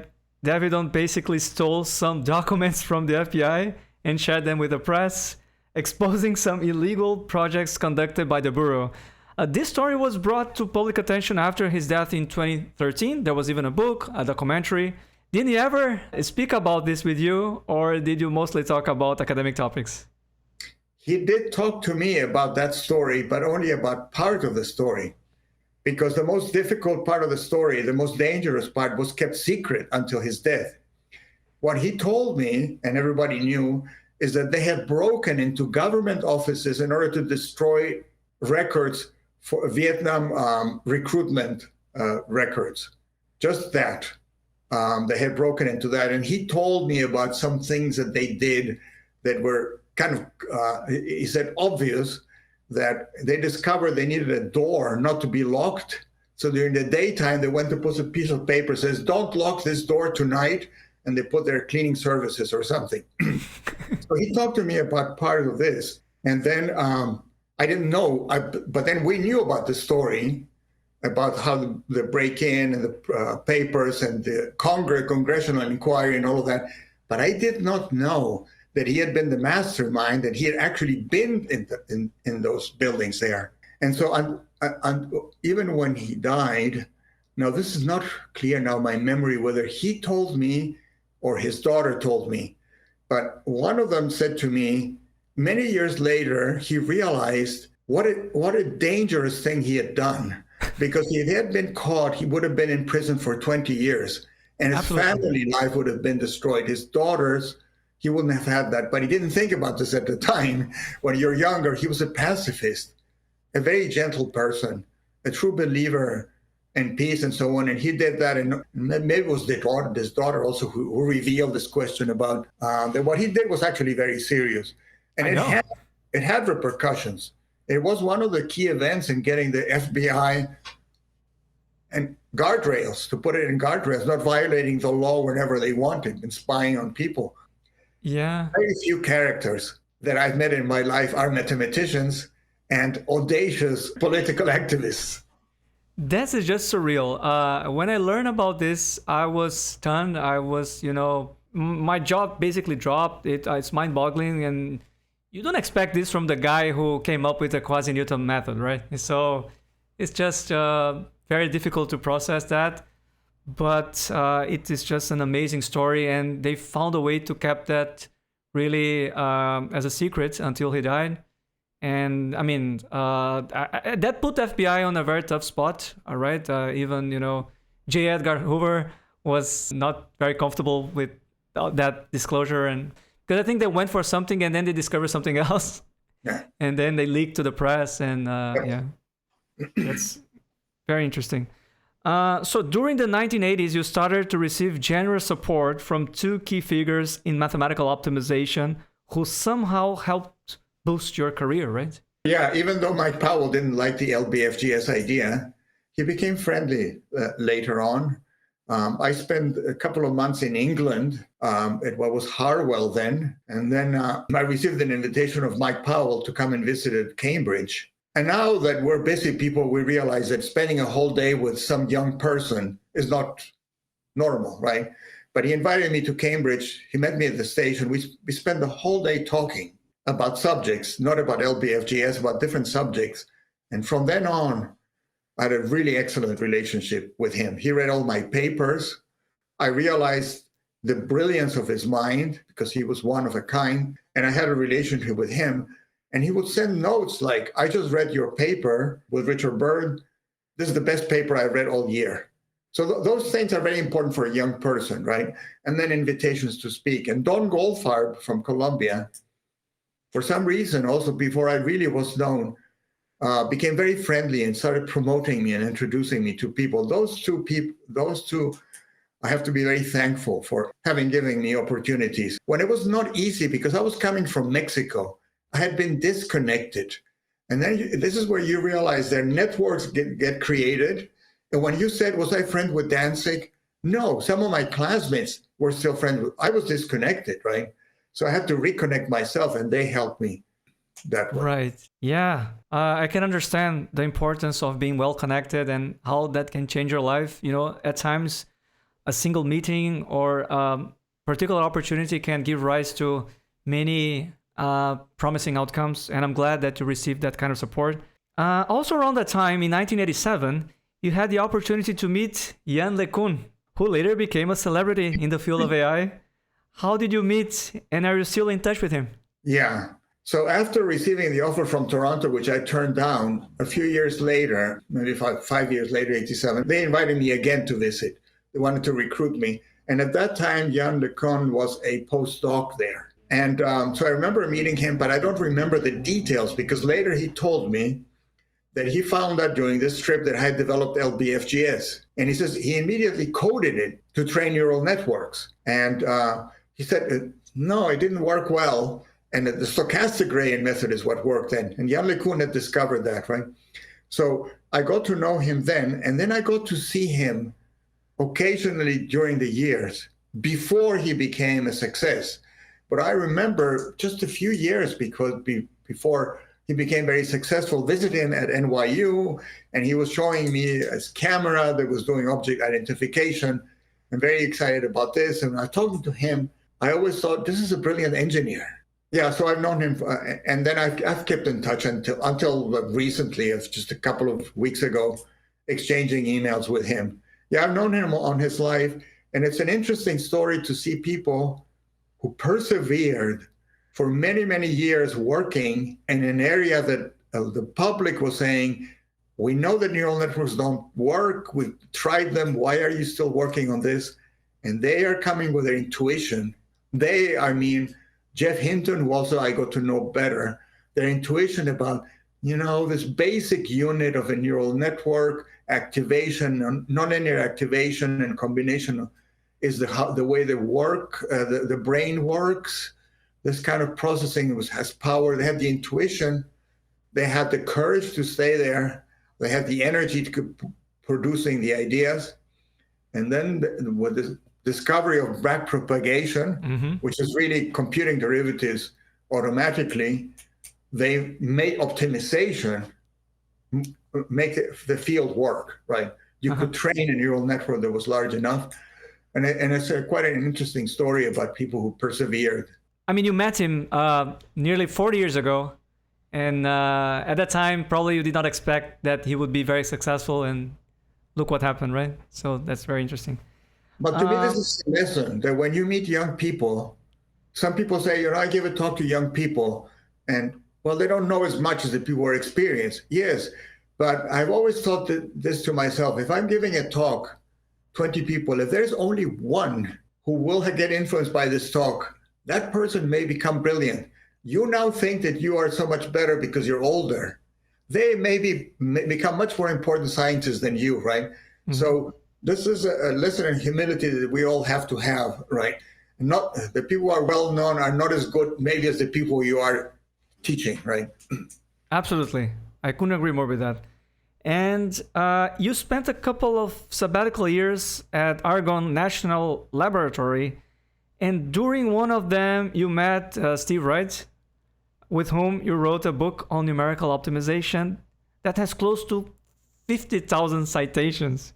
Davidon basically stole some documents from the FBI and shared them with the press, exposing some illegal projects conducted by the Bureau. This story was brought to public attention after his death in 2013. There was even a book, a documentary, Did he ever speak about this with you, or did you mostly talk about academic topics? He did talk to me about that story, but only about part of the story, because the most difficult part of the story, the most dangerous part, was kept secret until his death. What he told me, and everybody knew, is that they had broken into government offices in order to destroy records for Vietnam recruitment records. Just that. They had broken into that. And he told me about some things that they did that were kind of, he said, obvious, that they discovered they needed a door not to be locked. So during the daytime, they went to put a piece of paper that says, don't lock this door tonight. And they put their cleaning services or something. So he talked to me about part of this. And then I didn't know, but then we knew about the story, about how the break-in and the papers and the congressional inquiry and all of that. But I did not know that he had been the mastermind, that he had actually been in those buildings there. And so even when he died, now this is not clear now, my memory, whether he told me or his daughter told me, but one of them said to me, many years later, he realized what a dangerous thing he had done. Because if he had been caught, he would have been in prison for 20 years. And his family life would have been destroyed. His daughters, he wouldn't have had that. But he didn't think about this at the time. When you're younger, he was a pacifist, a very gentle person, a true believer in peace and so on. And he did that. And maybe it was his daughter also who revealed this question about that what he did was actually very serious. And it had repercussions. It was one of the key events in getting the FBI and guardrails, to put it in guardrails, not violating the law whenever they wanted and spying on people. Yeah. Very few characters that I've met in my life are mathematicians and audacious political activists. That is just surreal. When I learned about this, I was stunned. I was, my job basically dropped. It's mind-boggling, and you don't expect this from the guy who came up with the quasi-Newton method, right? So it's just very difficult to process that. But it is just an amazing story, and they found a way to keep that really as a secret until he died. And I mean, that put FBI on a very tough spot, all right? Even, J. Edgar Hoover was not very comfortable with that disclosure, and because I think they went for something and then they discovered something else. Yeah. And then they leaked to the press, and yeah, that's very interesting. So during the 1980s, you started to receive generous support from two key figures in mathematical optimization who somehow helped boost your career, right? Yeah, even though Mike Powell didn't like the L-BFGS idea, he became friendly later on. I spent a couple of months in England at what was Harwell then. And then I received an invitation of Mike Powell to come and visit at Cambridge. And now that we're busy people, we realize that spending a whole day with some young person is not normal, right? But he invited me to Cambridge. He met me at the station. We spent the whole day talking about subjects, not about L-BFGS, about different subjects. And from then on, I had a really excellent relationship with him. He read all my papers. I realized the brilliance of his mind because he was one of a kind. And I had a relationship with him. And he would send notes like, I just read your paper with Richard Byrd. This is the best paper I read all year. So those things are very important for a young person, right? And then invitations to speak. And Don Goldfarb from Columbia, for some reason, also before I really was known, became very friendly and started promoting me and introducing me to people. Those two, I have to be very thankful for having given me opportunities. When it was not easy, because I was coming from Mexico, I had been disconnected. And then this is where you realize their networks get created. And when you said, was I friend with Dantzig? No, some of my classmates were still friends with, I was disconnected, right? So I had to reconnect myself, and they helped me that way. Right. Yeah. I can understand the importance of being well connected and how that can change your life. At times, a single meeting or particular opportunity can give rise to many promising outcomes. And I'm glad that you received that kind of support. Also around that time, in 1987, you had the opportunity to meet Yann LeCun, who later became a celebrity in the field of AI. How did you meet, and are you still in touch with him? Yeah. So after receiving the offer from Toronto, which I turned down, a few years later, maybe 5 years later, 87, they invited me again to visit. They wanted to recruit me. And at that time, Yann LeCun was a postdoc there. And so I remember meeting him, but I don't remember the details because later he told me that he found out during this trip that I had developed L-BFGS. And he says he immediately coded it to train neural networks. And he said, no, it didn't work well. And the stochastic gradient method is what worked then. And Yann LeCun had discovered that, right? So I got to know him then, and then I got to see him occasionally during the years before he became a success. But I remember just a few years before he became very successful, visiting him at NYU, and he was showing me his camera that was doing object identification. I'm very excited about this. And I was talking to him, I always thought, this is a brilliant engineer. Yeah, so I've known him, and then I've kept in touch until recently, just a couple of weeks ago, exchanging emails with him. Yeah, I've known him on his life, and it's an interesting story to see people who persevered for many, many years working in an area that the public was saying, we know that neural networks don't work, we've tried them, why are you still working on this? And they are coming with their intuition. Geoff Hinton, who also I got to know better, their intuition about, this basic unit of a neural network, activation, nonlinear activation and combination is the way they work, the brain works. This kind of processing has power. They had the intuition. They had the courage to stay there. They had the energy to producing the ideas. And then with the discovery of backpropagation, which is really computing derivatives automatically, they made optimization make the field work, right? You could train a neural network that was large enough. And it's quite an interesting story about people who persevered. I mean, you met him nearly 40 years ago. And at that time, probably you did not expect that he would be very successful. And look what happened, right? So that's very interesting. But to me, this is a lesson that when you meet young people, some people say, I give a talk to young people, and well, they don't know as much as the people who are experienced. Yes, but I've always thought this to myself. If I'm giving a talk, 20 people, if there's only one who will get influenced by this talk, that person may become brilliant. You now think that you are so much better because you're older. They may become much more important scientists than you, right? Mm-hmm. So this is a lesson in humility that we all have to have, right? Not the people who are well known are not as good maybe as the people you are teaching, right? Absolutely. I couldn't agree more with that. And you spent a couple of sabbatical years at Argonne National Laboratory, and during one of them you met Steve Wright, with whom you wrote a book on numerical optimization that has close to 50,000 citations.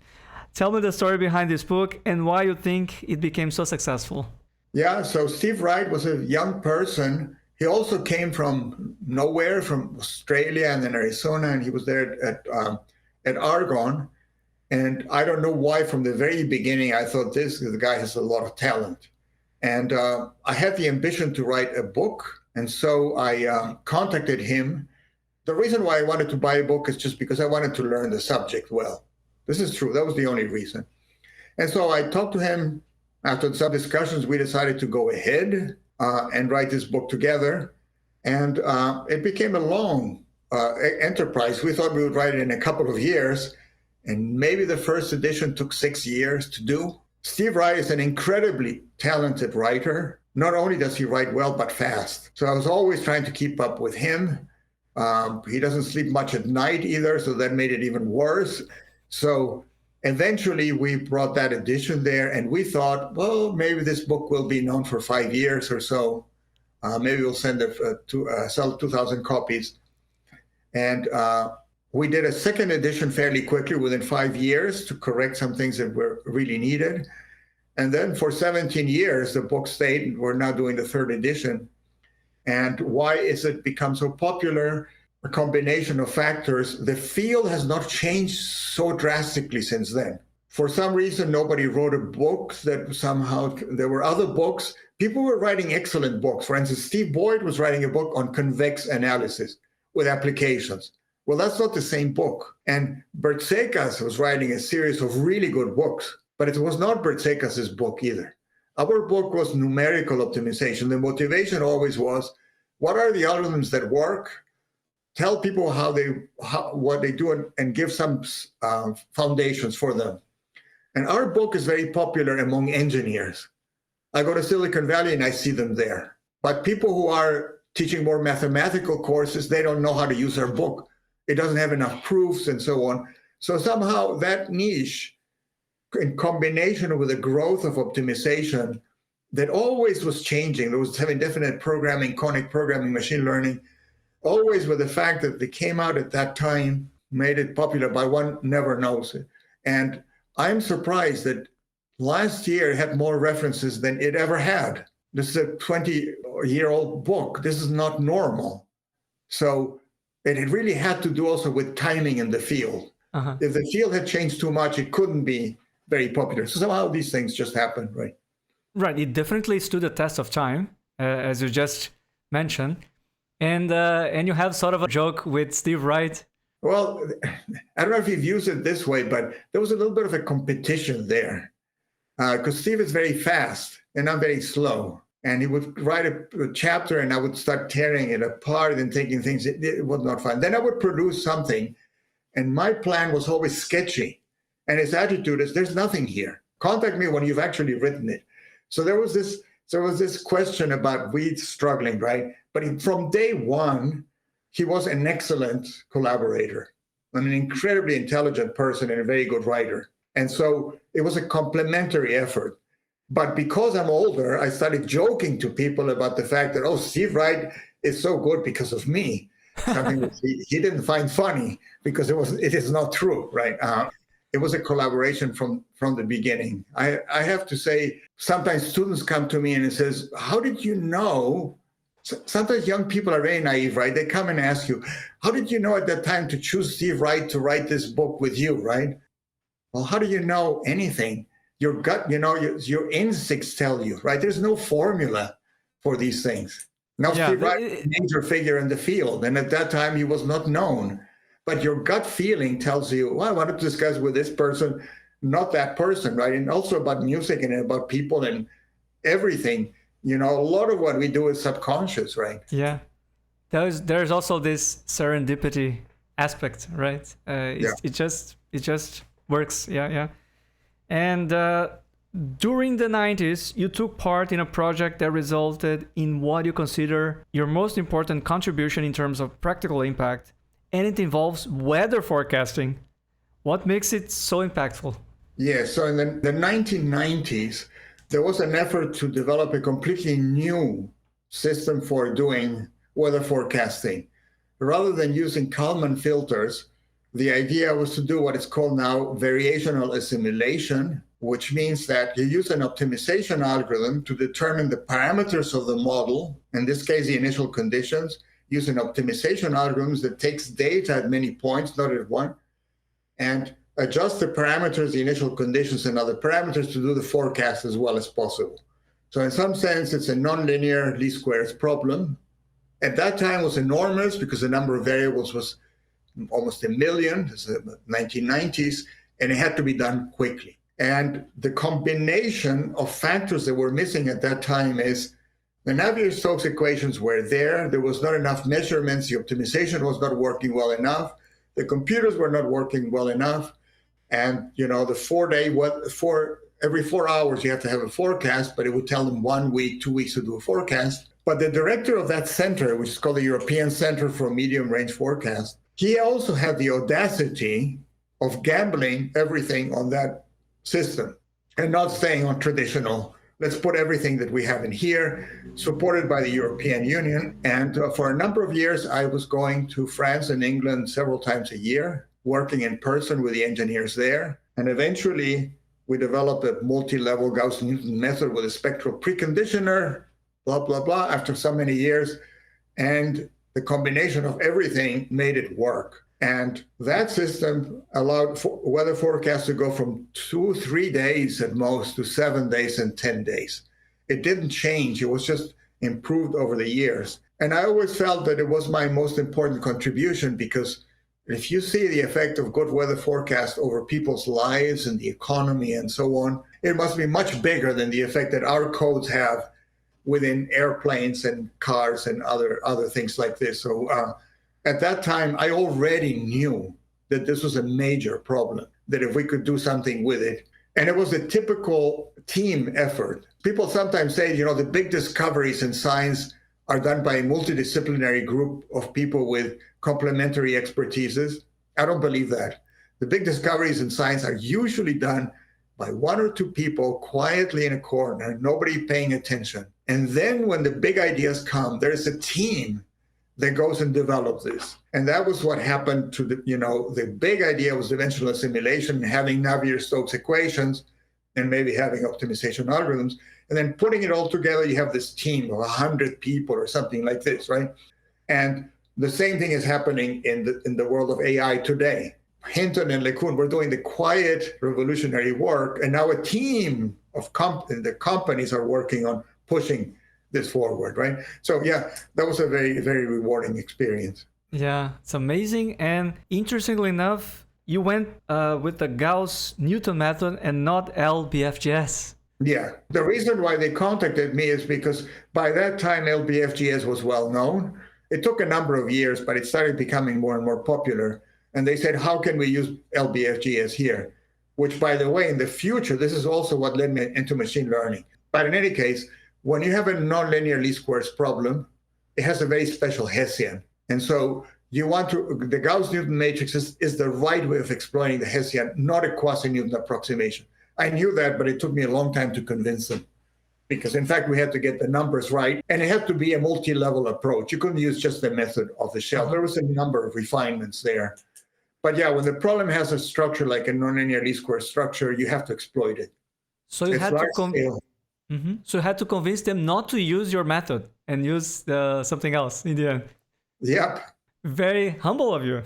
Tell me the story behind this book and why you think it became so successful. Yeah, so Steve Wright was a young person. He also came from nowhere, from Australia and then Arizona, and he was there at Argonne. And I don't know why, from the very beginning, I thought the guy has a lot of talent. And I had the ambition to write a book. And so I contacted him. The reason why I wanted to buy a book is just because I wanted to learn the subject well. This is true. That was the only reason. And so I talked to him. After some discussions, we decided to go ahead and write this book together. And it became a long enterprise. We thought we would write it in a couple of years. And maybe the first edition took 6 years to do. Steve Wright is an incredibly talented writer. Not only does he write well, but fast. So I was always trying to keep up with him. He doesn't sleep much at night either, so that made it even worse. So eventually we brought that edition there, and we thought, well, maybe this book will be known for 5 years or so. Maybe we'll sell 2,000 copies. And we did a second edition fairly quickly, within 5 years, to correct some things that were really needed. And then for 17 years, the book stayed, and we're now doing the third edition. And why is it become so popular? A combination of factors. The field has not changed so drastically since then. For some reason, nobody wrote a book that somehow, there were other books. People were writing excellent books. For instance, Steve Wright was writing a book on convex analysis with applications. Well, that's not the same book. And Bertsekas was writing a series of really good books, but it was not Bertsekas's book either. Our book was Numerical Optimization. The motivation always was, what are the algorithms that work? Tell people what they do and give some foundations for them. And our book is very popular among engineers. I go to Silicon Valley and I see them there. But people who are teaching more mathematical courses, they don't know how to use our book. It doesn't have enough proofs and so on. So somehow that niche, in combination with the growth of optimization that always was changing, there was indefinite programming, conic programming, machine learning, always with the fact that they came out at that time, made it popular, but one never knows it. And I'm surprised that last year it had more references than it ever had. This is a 20-year-old book. This is not normal. So it really had to do also with timing in the field. If the field had changed too much, it couldn't be very popular. So somehow these things just happen, right? Right. It definitely stood the test of time, as you just mentioned. And you have sort of a joke with Steve Wright. Well, I don't know if you've used it this way, but there was a little bit of a competition there. Because Steve is very fast and I'm very slow. And he would write a chapter and I would start tearing it apart and taking things. It was not fun. Then I would produce something. And my plan was always sketchy. And his attitude is, there's nothing here. Contact me when you've actually written it. So there was this question about we struggling, right? But from day one, he was an excellent collaborator and an incredibly intelligent person and a very good writer. And so it was a complementary effort. But because I'm older, I started joking to people about the fact that, oh, Steve Wright is so good because of me. Something that he didn't find funny because it is not true, right? It was a collaboration from the beginning. I have to say, sometimes students come to me and it says, how did you know? Sometimes young people are very naive, right? They come and ask you, how did you know at that time to choose Steve Wright to write this book with you, right? Well, how do you know anything? Your gut, your instincts tell you, right? There's no formula for these things. Now, Steve Wright is a major figure in the field, and at that time he was not known. But your gut feeling tells you, well, I want to discuss with this person, not that person, right? And also about music and about people and everything. A lot of what we do is subconscious, right? Yeah. There's also this serendipity aspect, right? It just works. Yeah. And during the 90s, you took part in a project that resulted in what you consider your most important contribution in terms of practical impact. And it involves weather forecasting. What makes it so impactful? Yeah, so in the 1990s, there was an effort to develop a completely new system for doing weather forecasting. Rather than using Kalman filters, the idea was to do what is called now variational assimilation, which means that you use an optimization algorithm to determine the parameters of the model, in this case, the initial conditions, using optimization algorithms that takes data at many points, not at one, and adjust the parameters, the initial conditions, and other parameters to do the forecast as well as possible. So in some sense, it's a nonlinear least squares problem. At that time, it was enormous because the number of variables was almost 1 million, this is the 1990s, and it had to be done quickly. And the combination of factors that were missing at that time is the Navier-Stokes equations were there. There was not enough measurements. The optimization was not working well enough. The computers were not working well enough. And, every 4 hours, you have to have a forecast, but it would tell them 1 week, 2 weeks to do a forecast. But the director of that center, which is called the European Center for Medium Range Forecast, he also had the audacity of gambling everything on that system and not staying on traditional. Let's put everything that we have in here, supported by the European Union. And for a number of years, I was going to France and England several times a year, working in person with the engineers there. And eventually, we developed a multi-level Gauss-Newton method with a spectral preconditioner, blah, blah, blah, after so many years. And the combination of everything made it work. And that system allowed weather forecasts to go from 2-3 days at most to 7 days and 10 days. It didn't change. It was just improved over the years. And I always felt that it was my most important contribution, because if you see the effect of good weather forecast over people's lives and the economy and so on, it must be much bigger than the effect that our codes have within airplanes and cars and other things like this. So at that time, I already knew that this was a major problem, that if we could do something with it. And it was a typical team effort. People sometimes say, the big discoveries in science are done by a multidisciplinary group of people with complementary expertises. I don't believe that. The big discoveries in science are usually done by one or two people quietly in a corner, nobody paying attention. And then when the big ideas come, there's a team that goes and develops this. And that was what happened to the big idea was dimensional assimilation, having Navier-Stokes equations, and maybe having optimization algorithms. And then putting it all together, you have this team of 100 people or something like this, right? And the same thing is happening in the world of AI today. Hinton and LeCun were doing the quiet revolutionary work, and now a team of the companies are working on pushing this forward, right? So yeah, that was a very, very rewarding experience. Yeah, it's amazing. And interestingly enough, you went with the Gauss-Newton method and not L-BFGS. Yeah, the reason why they contacted me is because by that time, L-BFGS was well known. It took a number of years, but it started becoming more and more popular. And they said, how can we use L-BFGS here? Which, by the way, in the future, this is also what led me into machine learning. But in any case, when you have a nonlinear least squares problem, it has a very special Hessian. And so the Gauss-Newton matrix is the right way of exploiting the Hessian, not a quasi-Newton approximation. I knew that, but it took me a long time to convince them. Because in fact, we had to get the numbers right, and it had to be a multi-level approach. You couldn't use just the method off the shelf. There was a number of refinements there. But yeah, when the problem has a structure like a nonlinear least squares structure, you have to exploit it. So you had to So you had to convince them not to use your method and use something else in the end. Yep. Very humble of you.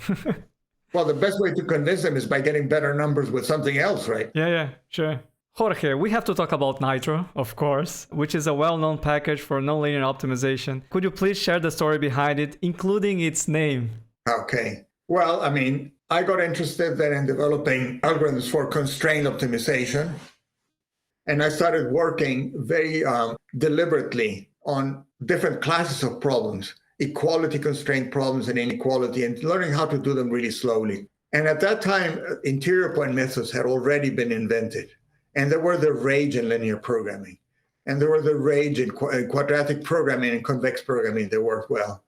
Well, the best way to convince them is by getting better numbers with something else, right? Yeah, sure. Jorge, we have to talk about Nitro, of course, which is a well-known package for nonlinear optimization. Could you please share the story behind it, including its name? Okay. Well, I got interested then in developing algorithms for constraint optimization. And I started working very deliberately on different classes of problems, equality constraint problems and inequality, and learning how to do them really slowly. And at that time, interior point methods had already been invented. And there were the rage in linear programming. And there were the rage in quadratic programming and convex programming that worked well.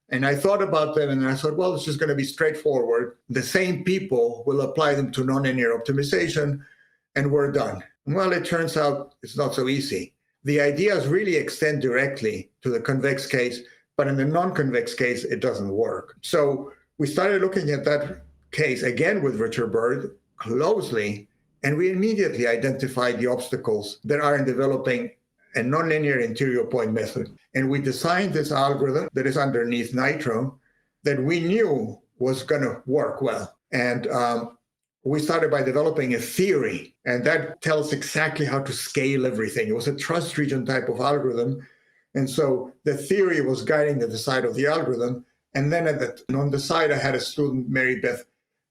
And I thought about them and I thought, well, it's just going to be straightforward. The same people will apply them to nonlinear optimization and we're done. Well, it turns out it's not so easy. The ideas really extend directly to the convex case, but in the non-convex case, it doesn't work. So we started looking at that case again with Richard Byrd closely, and we immediately identified the obstacles that are in developing a nonlinear interior point method. And we designed this algorithm that is underneath Nitro that we knew was going to work well. And we started by developing a theory, and that tells exactly how to scale everything. It was a trust region type of algorithm. And so the theory was guiding the design of the algorithm. And then on the side, I had a student, Mary Beth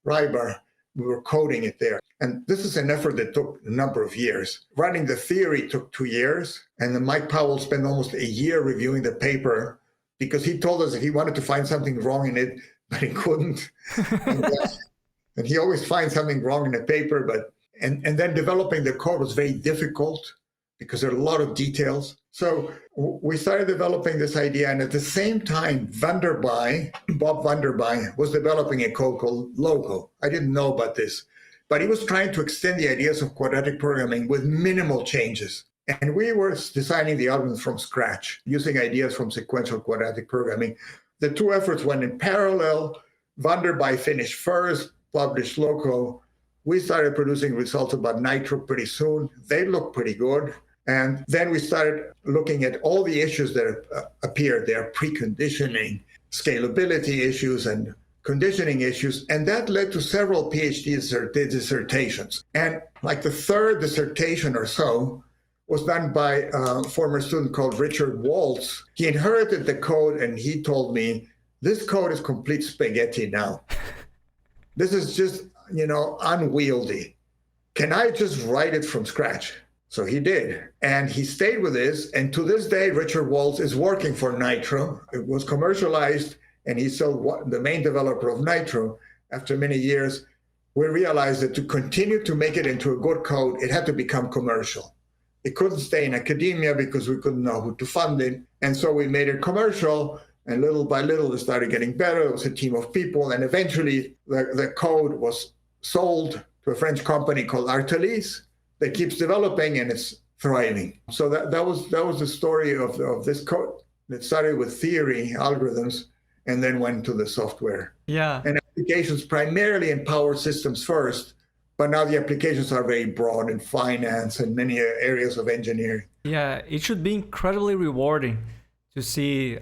Rybar. We were coding it there. And this is an effort that took a number of years. Running the theory took 2 years. And then Mike Powell spent almost a year reviewing the paper because he told us that he wanted to find something wrong in it, but he couldn't. And he always finds something wrong in a paper, and then developing the code was very difficult because there are a lot of details. So we started developing this idea, and at the same time, Bob Vanderby was developing a code called Logo. I didn't know about this, but he was trying to extend the ideas of quadratic programming with minimal changes. And we were designing the algorithms from scratch, using ideas from sequential quadratic programming. The two efforts went in parallel. Vanderby finished first, published Loco. We started producing results about Nitro pretty soon. They looked pretty good. And then we started looking at all the issues that appeared there, preconditioning, scalability issues, and conditioning issues. And that led to several PhD dissertations. And like the third dissertation or so was done by a former student called Richard Waltz. He inherited the code and he told me, this code is complete spaghetti now. This is just, unwieldy. Can I just write it from scratch? So he did. And he stayed with this. And to this day, Richard Waltz is working for Nitro. It was commercialized and he's still the main developer of Nitro. After many years, we realized that to continue to make it into a good code, it had to become commercial. It couldn't stay in academia because we couldn't know who to fund it. And so we made it commercial. And little by little, it started getting better. It was a team of people. And eventually, the code was sold to a French company called Artelis that keeps developing and it's thriving. So that was the story of this code. It started with theory, algorithms, and then went to the software. Yeah. And applications primarily in power systems first, but now the applications are very broad in finance and many areas of engineering. Yeah, it should be incredibly rewarding to see,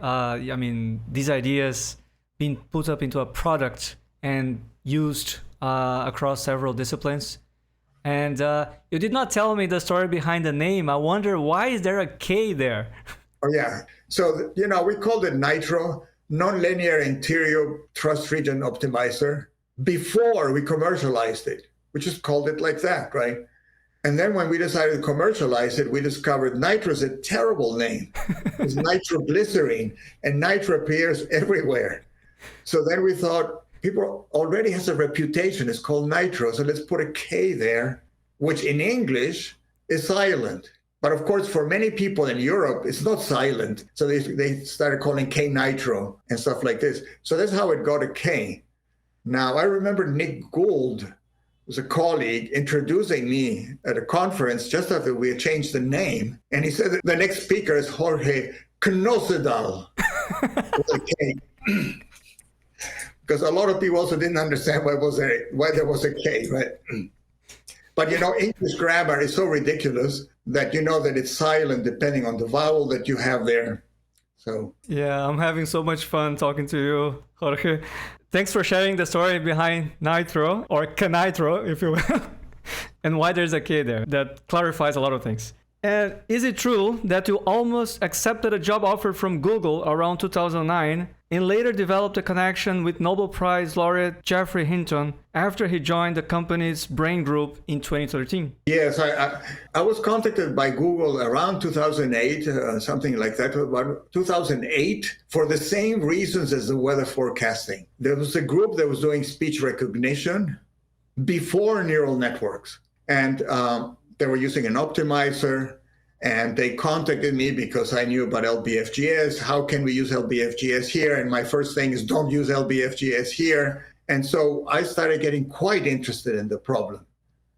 these ideas being put up into a product and used across several disciplines. And you did not tell me the story behind the name. I wonder, why is there a K there? Oh, yeah. So, we called it Nitro, Nonlinear Interior Trust Region Optimizer, before we commercialized it. We just called it like that, right? And then when we decided to commercialize it, we discovered nitro is a terrible name. It's nitroglycerine, and nitro appears everywhere. So then we thought, people already has a reputation. It's called Nitro, so let's put a K there, which in English is silent. But of course, for many people in Europe, it's not silent. So they started calling K Nitro and stuff like this. So that's how it got a K. Now, I remember Nick Gould was a colleague introducing me at a conference just after we had changed the name. And he said that the next speaker is Jorge Nocedal. Because a lot of people also didn't understand why there was a K, right? But English grammar is so ridiculous that that it's silent depending on the vowel that you have there. So yeah, I'm having so much fun talking to you, Jorge. Thanks for sharing the story behind Nitro, or K-Nitro, if you will, and why there's a K there. That clarifies a lot of things. And is it true that you almost accepted a job offer from Google around 2009 and later developed a connection with Nobel Prize laureate Geoffrey Hinton after he joined the company's brain group in 2013? Yes, I was contacted by Google around 2008, something like that, about 2008, for the same reasons as the weather forecasting. There was a group that was doing speech recognition before neural networks. And they were using an optimizer, and they contacted me because I knew about L-BFGS. How can we use L-BFGS here? And my first thing is, don't use L-BFGS here. And so I started getting quite interested in the problem.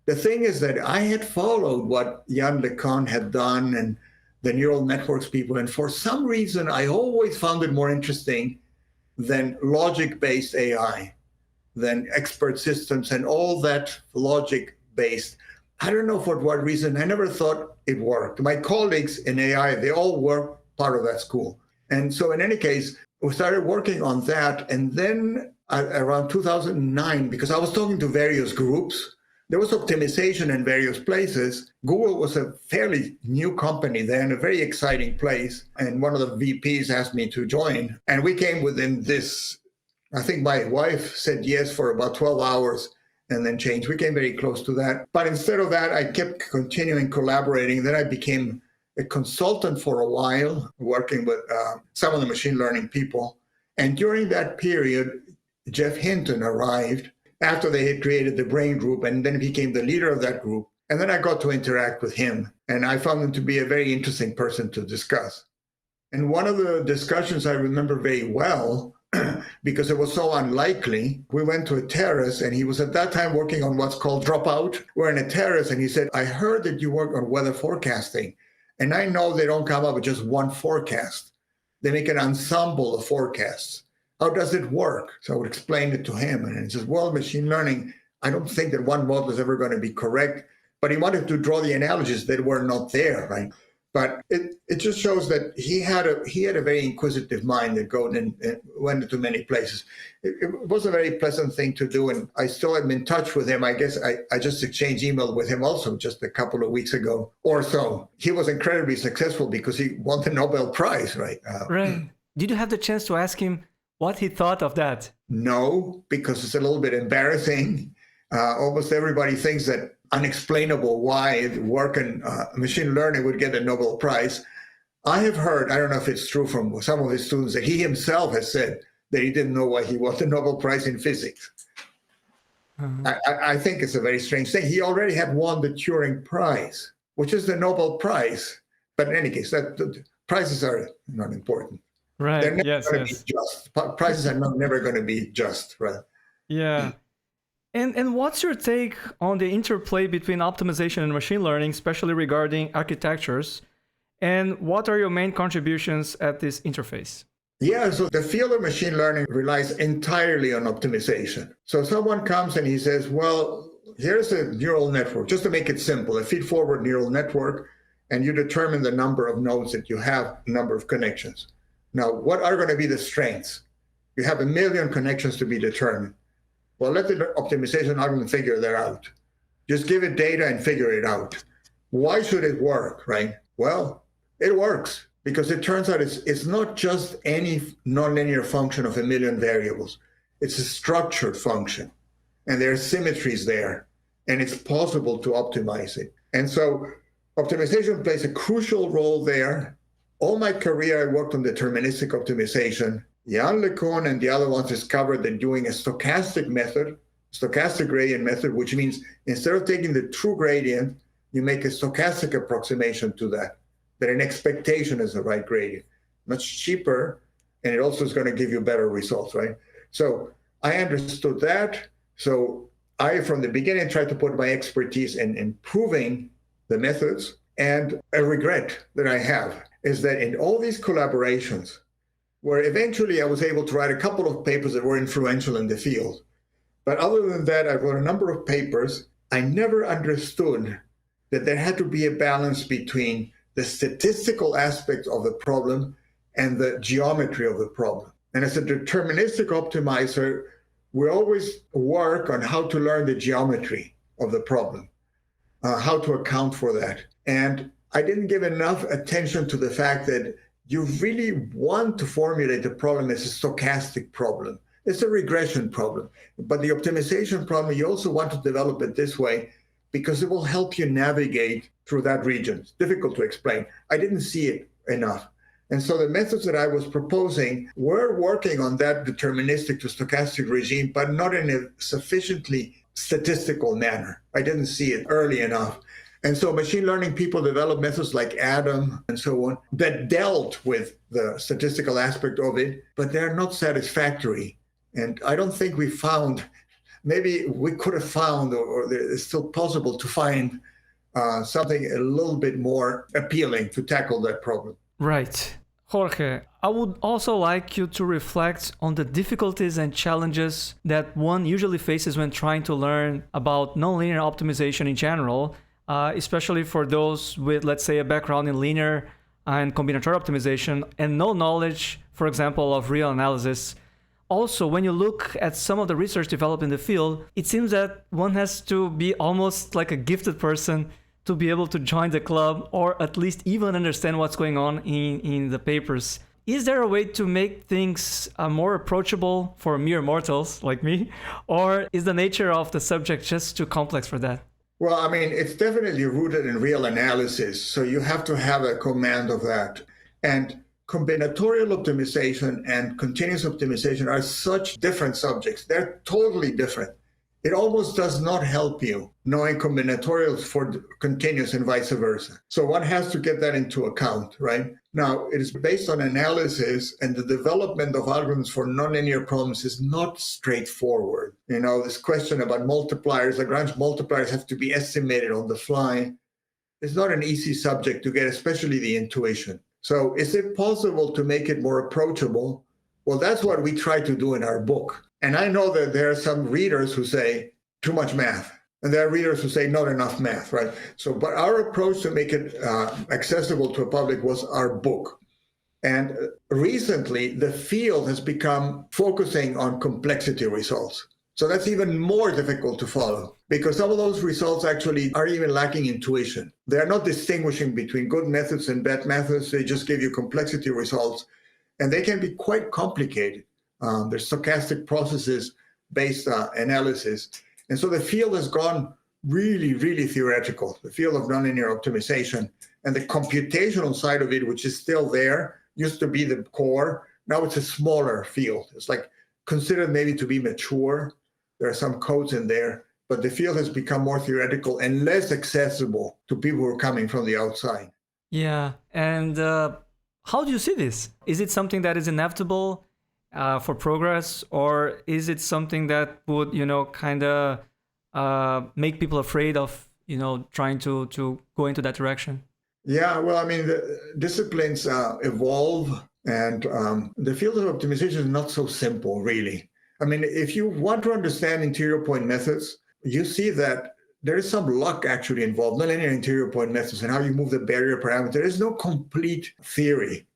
The thing is that I had followed what Yann LeCun had done and the neural networks people. And for some reason, I always found it more interesting than logic-based AI, than expert systems and all that logic-based. I don't know for what reason. I never thought it worked. My colleagues in AI, they all were part of that school. And so in any case, we started working on that. And then around 2009, because I was talking to various groups, there was optimization in various places. Google was a fairly new company then, a very exciting place. And one of the VPs asked me to join. And we came within this, I think my wife said yes for about 12 hours. And then changed. We came very close to that. But instead of that, I kept continuing collaborating. Then I became a consultant for a while, working with some of the machine learning people. And during that period, Geoff Hinton arrived after they had created the brain group, and then became the leader of that group. And then I got to interact with him. And I found him to be a very interesting person to discuss. And one of the discussions I remember very well, because it was so unlikely, we went to a terrace, and he was at that time working on what's called Dropout. We're in a terrace, and he said, I heard that you work on weather forecasting, and I know they don't come up with just one forecast. They make an ensemble of forecasts. How does it work? So I would explain it to him, and he says, well, machine learning, I don't think that one model is ever going to be correct, but he wanted to draw the analogies that were not there, right? But it just shows that he had a very inquisitive mind that went into many places. It was a very pleasant thing to do, and I still am in touch with him. I guess I just exchanged email with him also just a couple of weeks ago or so. He was incredibly successful because he won the Nobel Prize, right? Right. Did you have the chance to ask him what he thought of that? No, because it's a little bit embarrassing. Almost everybody thinks that unexplainable why work in machine learning would get a Nobel Prize. I have heard, I don't know if it's true from some of his students, that he himself has said that he didn't know why he won the Nobel Prize in physics. I think it's a very strange thing. He already had won the Turing Prize, which is the Nobel Prize. But in any case, the prizes are not important. Right. They're never Yes. going to be just. Prizes are never going to be just, right? Yeah. And what's your take on the interplay between optimization and machine learning, especially regarding architectures? And what are your main contributions at this interface? Yeah, so the field of machine learning relies entirely on optimization. So someone comes and he says, well, here's a neural network, just to make it simple, a feed-forward neural network, and you determine the number of nodes that you have, number of connections. Now, what are going to be the strengths? You have 1 million connections to be determined. Well, let the optimization algorithm figure that out. Just give it data and figure it out. Why should it work, right? Well, it works because it turns out it's not just any nonlinear function of 1 million variables. It's a structured function, and there are symmetries there, and it's possible to optimize it. And so optimization plays a crucial role there. All my career, I worked on deterministic optimization. Jan LeCun and the other ones discovered that doing a stochastic method, stochastic gradient method, which means instead of taking the true gradient, you make a stochastic approximation to that an expectation is the right gradient. Much cheaper, and it also is going to give you better results, right? So I understood that. So I, from the beginning, tried to put my expertise in improving the methods. And a regret that I have is that in all these collaborations, where eventually I was able to write a couple of papers that were influential in the field. But other than that, I wrote a number of papers. I never understood that there had to be a balance between the statistical aspect of the problem and the geometry of the problem. And as a deterministic optimizer, we always work on how to learn the geometry of the problem, how to account for that. And I didn't give enough attention to the fact that you really want to formulate the problem as a stochastic problem. It's a regression problem. But the optimization problem, you also want to develop it this way because it will help you navigate through that region. It's difficult to explain. I didn't see it enough. And so the methods that I was proposing were working on that deterministic to stochastic regime, but not in a sufficiently statistical manner. I didn't see it early enough. And so machine learning people developed methods like Adam and so on that dealt with the statistical aspect of it, but they're not satisfactory. And I don't think we found, maybe we could have found, or it's still possible to find something a little bit more appealing to tackle that problem. Right. Jorge, I would also like you to reflect on the difficulties and challenges that one usually faces when trying to learn about nonlinear optimization in general, especially for those with, let's say, a background in linear and combinatorial optimization and no knowledge, for example, of real analysis. Also, when you look at some of the research developed in the field, it seems that one has to be almost like a gifted person to be able to join the club or at least even understand what's going on in the papers. Is there a way to make things more approachable for mere mortals like me? Or is the nature of the subject just too complex for that? Well, I mean, it's definitely rooted in real analysis. So you have to have a command of that. And combinatorial optimization and continuous optimization are such different subjects. They're totally different. It almost does not help you knowing combinatorials for continuous and vice versa. So one has to get that into account, right? Now, it is based on analysis, and the development of algorithms for nonlinear problems is not straightforward. You know, this question about multipliers, Lagrange multipliers have to be estimated on the fly. It's not an easy subject to get, especially the intuition. So is it possible to make it more approachable? Well, that's what we try to do in our book. And I know that there are some readers who say, too much math. And there are readers who say not enough math, right? So, but our approach to make it accessible to a public was our book. And recently, the field has become focusing on complexity results. So that's even more difficult to follow because some of those results actually are even lacking intuition. They're not distinguishing between good methods and bad methods. They just give you complexity results, and they can be quite complicated. There's stochastic processes-based analysis. And so the field has gone really, really theoretical, the field of nonlinear optimization. And the computational side of it, which is still there, used to be the core. Now it's a smaller field. It's like considered maybe to be mature. There are some codes in there, but the field has become more theoretical and less accessible to people who are coming from the outside. Yeah. And how do you see this? Is it something that is inevitable for progress, or is it something that would, kind of make people afraid of, trying to go into that direction? Yeah, well, I mean, the disciplines evolve, and the field of optimization is not so simple, really. I mean, if you want to understand interior point methods, you see that there is some luck actually involved, nonlinear interior point methods and how you move the barrier parameter. There is no complete theory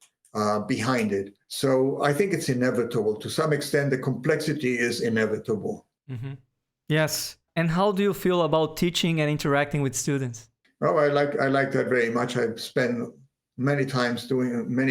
behind it. So I think it's inevitable. To some extent, the complexity is inevitable. Mm-hmm. Yes. And how do you feel about teaching and interacting with students? Oh, I like that very much. I've spent many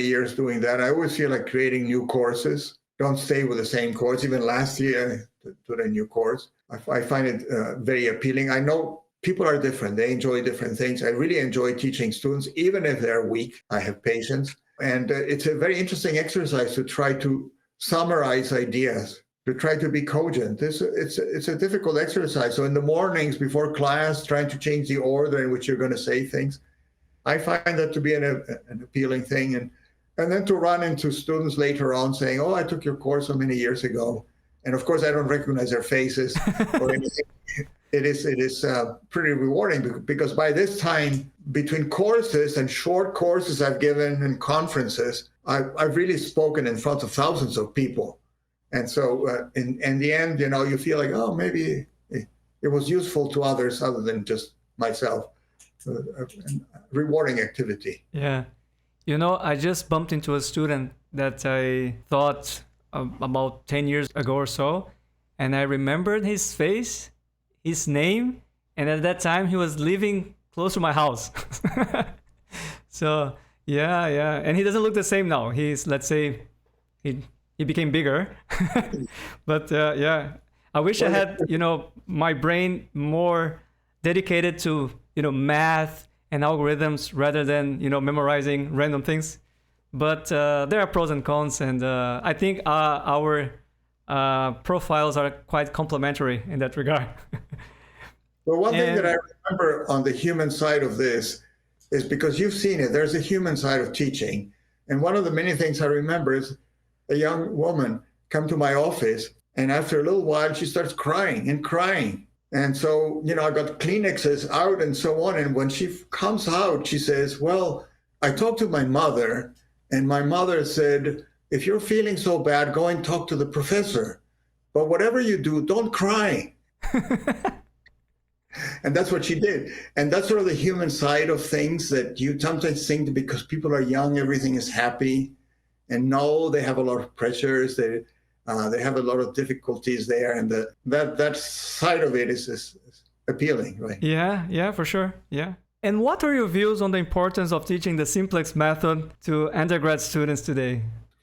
years doing that. I always feel like creating new courses. Don't stay with the same course. Even last year, I did a new course. I find it very appealing. I know people are different. They enjoy different things. I really enjoy teaching students, even if they're weak. I have patience. And it's a very interesting exercise to try to summarize ideas, to try to be cogent. It's a difficult exercise. So in the mornings before class, trying to change the order in which you're going to say things, I find that to be an appealing thing. And then to run into students later on saying, oh, I took your course so many years ago. And of course, I don't recognize their faces or anything. It is pretty rewarding because by this time, between courses and short courses I've given and conferences, I've really spoken in front of thousands of people. And so in the end, you feel like, oh, maybe it was useful to others other than just myself. Rewarding activity. Yeah. I just bumped into a student that I thought about 10 years ago or so, and I remembered his face, his name, and at that time he was living close to my house. So, yeah. And he doesn't look the same now. He's, let's say, he became bigger. But yeah, I wish I had, my brain more dedicated to, math and algorithms rather than, memorizing random things. But there are pros and cons, and I think our profiles are quite complementary in that regard. Well, one thing that I remember on the human side of this is because you've seen it, there's a human side of teaching. And one of the many things I remember is a young woman come to my office, and after a little while, she starts crying and crying. And so, I got Kleenexes out and so on. And when she comes out, she says, well, I talked to my mother, and my mother said, if you're feeling so bad, go and talk to the professor. But whatever you do, don't cry. And that's what she did. And that's sort of the human side of things that you sometimes think that because people are young, everything is happy. And no, they have a lot of pressures. They have a lot of difficulties there, and that side of it is appealing, right? Yeah, for sure. Yeah. And what are your views on the importance of teaching the simplex method to undergrad students today?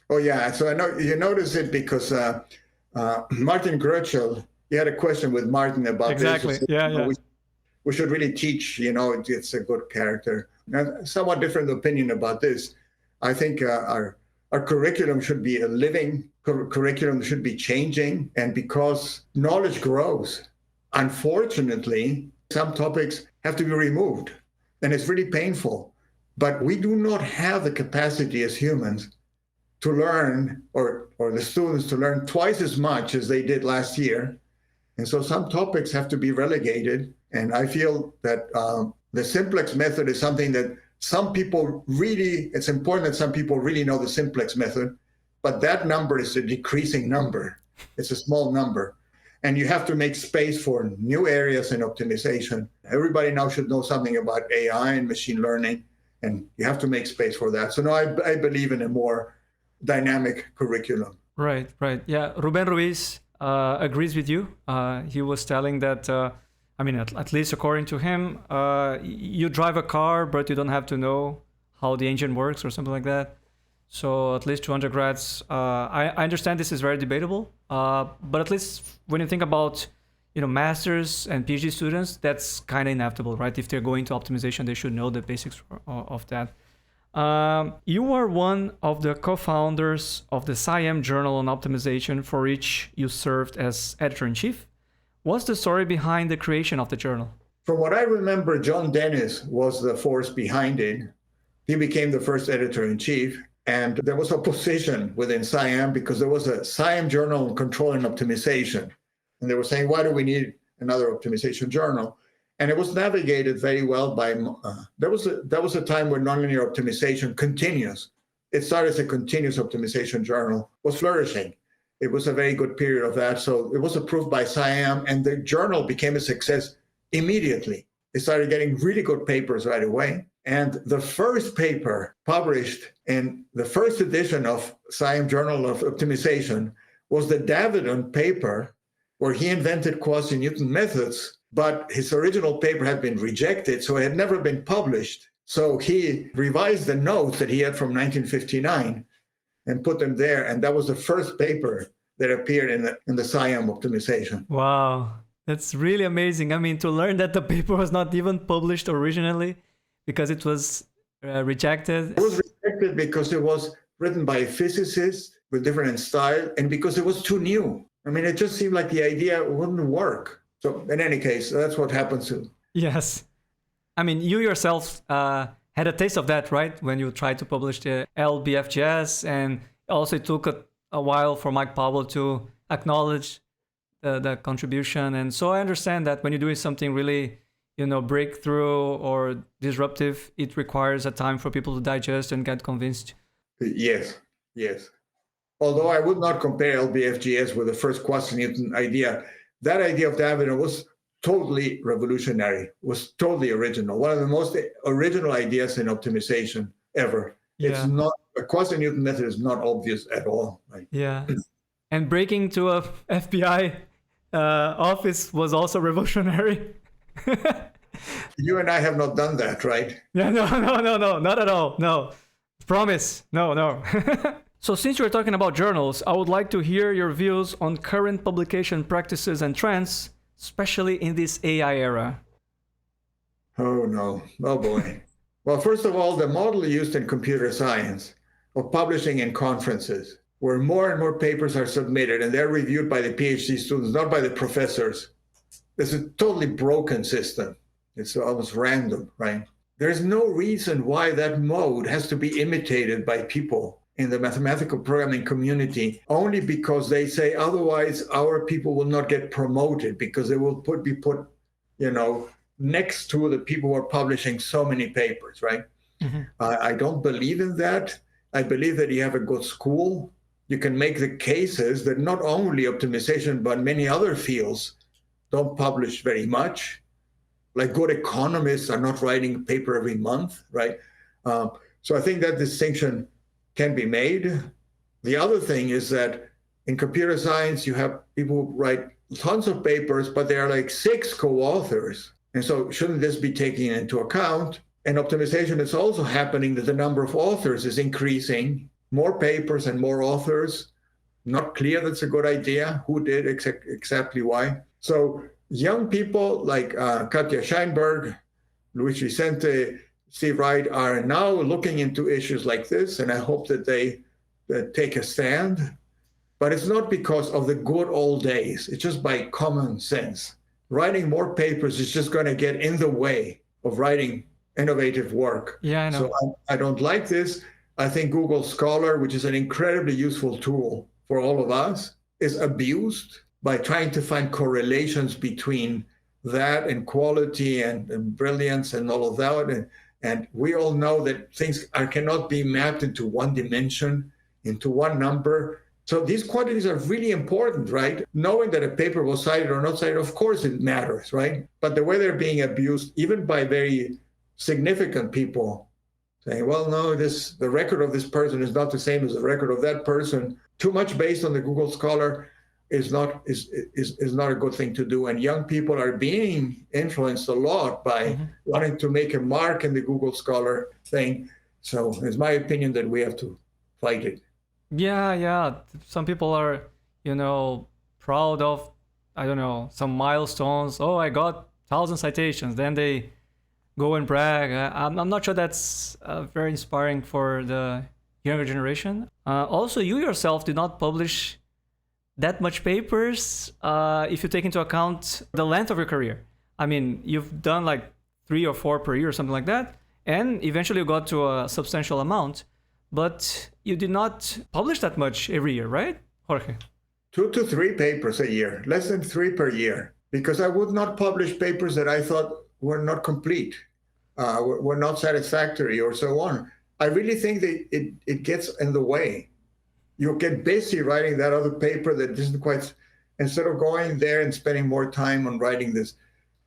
Oh, yeah. So I know you notice it because Martin Grötschel, you had a question with Martin about exactly. this. Yeah. We should really teach, it's a good character. Now, somewhat different opinion about this. I think our curriculum should be a living curriculum, should be changing. And because knowledge grows, unfortunately, some topics have to be removed. And it's really painful. But we do not have the capacity as humans to learn, or the students to learn twice as much as they did last year. And so some topics have to be relegated. And I feel that the simplex method is something that it's important that some people really know the simplex method, but that number is a decreasing number. It's a small number. And you have to make space for new areas in optimization. Everybody now should know something about AI and machine learning, and you have to make space for that. So no, I believe in a more dynamic curriculum. Right. Yeah, Ruben Ruiz agrees with you. He was telling that, at least according to him, you drive a car, but you don't have to know how the engine works or something like that. So at least to undergrads, I understand this is very debatable, but at least when you think about, masters and PhD students, that's kind of inevitable, right? If they're going to optimization, they should know the basics of that. You are one of the co-founders of the SIAM Journal on Optimization, for which you served as editor-in-chief. What's the story behind the creation of the journal? From what I remember, John Dennis was the force behind it. He became the first editor-in-chief, and there was opposition within SIAM because there was a SIAM Journal on Control and Optimization. And they were saying, why do we need another optimization journal? And it was navigated very well by, that was a time when nonlinear optimization continuous. It started as a continuous optimization journal, was flourishing. It was a very good period of that. So it was approved by SIAM, and the journal became a success immediately. They started getting really good papers right away. And the first paper published in the first edition of SIAM Journal of Optimization was the Davidon paper, where he invented quasi-Newton methods, but his original paper had been rejected, so it had never been published. So he revised the notes that he had from 1959 and put them there, and that was the first paper that appeared in the SIAM optimization. Wow, that's really amazing. To learn that the paper was not even published originally because it was rejected. It was rejected because it was written by a physicist with different style, and because it was too new. It just seemed like the idea wouldn't work. So in any case, that's what happens to. Yes. You yourself had a taste of that, right? When you tried to publish the L-BFGS, and also it took a while for Mike Powell to acknowledge the contribution. And so I understand that when you're doing something really, breakthrough or disruptive, it requires a time for people to digest and get convinced. Yes. Although I would not compare L-BFGS with the first quasi-Newton idea. That idea of Davidon was totally revolutionary, was totally original. One of the most original ideas in optimization ever. Yeah. It's not, a quasi-Newton method is not obvious at all. Right? Yeah. And breaking to a FBI office was also revolutionary. You and I have not done that, right? Yeah, no, not at all. No. Promise. No. So since you're talking about journals, I would like to hear your views on current publication practices and trends, especially in this AI era. Oh, no. Oh, boy. Well, first of all, the model used in computer science of publishing in conferences, where more and more papers are submitted and they're reviewed by the PhD students, not by the professors. It's a totally broken system. It's almost random, right? There's no reason why that mode has to be imitated by people in the mathematical programming community, only because they say otherwise our people will not get promoted because they will be put, next to the people who are publishing so many papers, right? Mm-hmm. I don't believe in that. I believe that you have a good school. You can make the cases that not only optimization, but many other fields don't publish very much. Like good economists are not writing a paper every month, right? So I think that distinction can be made. The other thing is that in computer science, you have people who write tons of papers, but there are like 6 co-authors. And so shouldn't this be taken into account? And optimization is also happening that the number of authors is increasing, more papers and more authors. Not clear that's a good idea. Who did exactly why? So young people like Katja Scheinberg, Luis Vicente, Steve Wright are now looking into issues like this, and I hope that they take a stand. But it's not because of the good old days. It's just by common sense. Writing more papers is just going to get in the way of writing innovative work. Yeah, I know. So I don't like this. I think Google Scholar, which is an incredibly useful tool for all of us, is abused by trying to find correlations between that and quality and brilliance and all of that. And we all know that things cannot be mapped into one dimension, into one number. So these quantities are really important, right? Knowing that a paper was cited or not cited, of course it matters, right? But the way they're being abused, even by very significant people, saying, well, no, the record of this person is not the same as the record of that person. Too much based on the Google Scholar is not a good thing to do. And young people are being influenced a lot by wanting to make a mark in the Google Scholar thing. So it's my opinion that we have to fight it. Yeah. Some people are, proud of, I don't know, some milestones. Oh, I got 1,000 citations. Then they go and brag. I'm not sure that's very inspiring for the younger generation. Also, you yourself did not publish that much papers if you take into account the length of your career. I mean, you've done like 3 or 4 per year or something like that, and eventually you got to a substantial amount, but you did not publish that much every year, right, Jorge? 2 to 3 papers a year, less than 3 per year, because I would not publish papers that I thought were not complete, were not satisfactory, or so on. I really think that it gets in the way. You get busy writing that other paper that isn't quite, instead of going there and spending more time on writing this.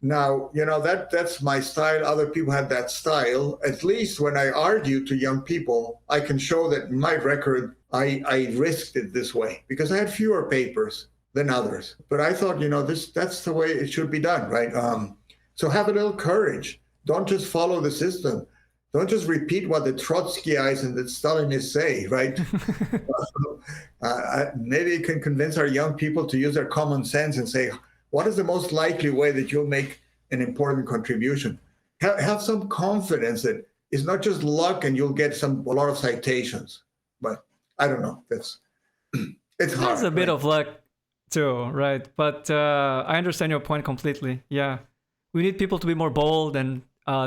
Now, that's my style. Other people have that style. At least when I argue to young people, I can show that in my record, I risked it this way because I had fewer papers than others. But I thought, that's the way it should be done, right? So have a little courage. Don't just follow the system. Don't just repeat what the Trotskyites and the Stalinists say, right? Maybe you can convince our young people to use their common sense and say, what is the most likely way that you'll make an important contribution? Have some confidence that it's not just luck and you'll get a lot of citations. But I don't know. It's hard. There's a bit of luck too, right? But I understand your point completely. Yeah. We need people to be more bold and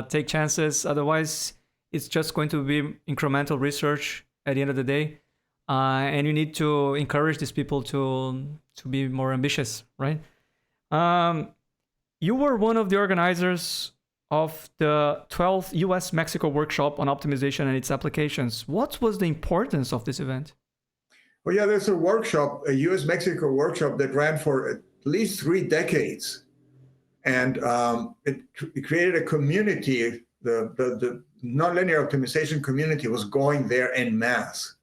take chances. Otherwise, it's just going to be incremental research at the end of the day. And you need to encourage these people to be more ambitious, right? You were one of the organizers of the 12th US-Mexico workshop on optimization and its applications. What was the importance of this event? Well, yeah, there's a workshop, a US-Mexico workshop that ran for at least 3 decades. And it created a community. The nonlinear optimization community was going there en masse.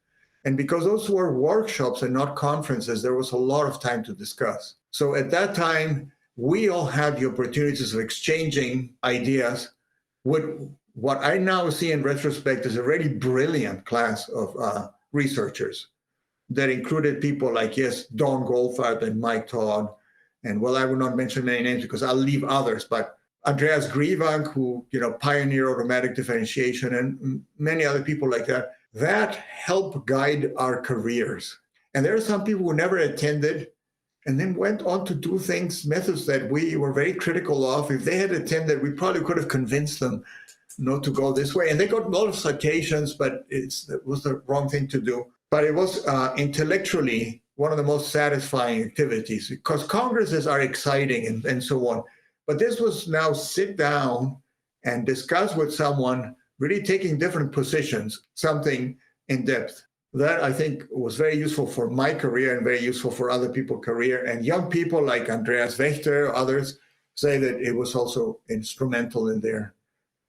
And because those were workshops and not conferences, there was a lot of time to discuss. So at that time, we all had the opportunities of exchanging ideas with what I now see in retrospect is a really brilliant class of researchers that included people like, Don Goldfarb and Mike Todd. And I will not mention many names because I'll leave others, but Andreas Grievank, who, pioneered automatic differentiation, and many other people like that, that helped guide our careers. And there are some people who never attended and then went on to do methods that we were very critical of. If they had attended, we probably could have convinced them not to go this way. And they got a lot of citations, but it was the wrong thing to do. But it was intellectually one of the most satisfying activities because congresses are exciting and so on. But this was now sit down and discuss with someone really taking different positions, something in depth. That I think was very useful for my career and very useful for other people's career. And young people like Andreas Wächter, others say that it was also instrumental in their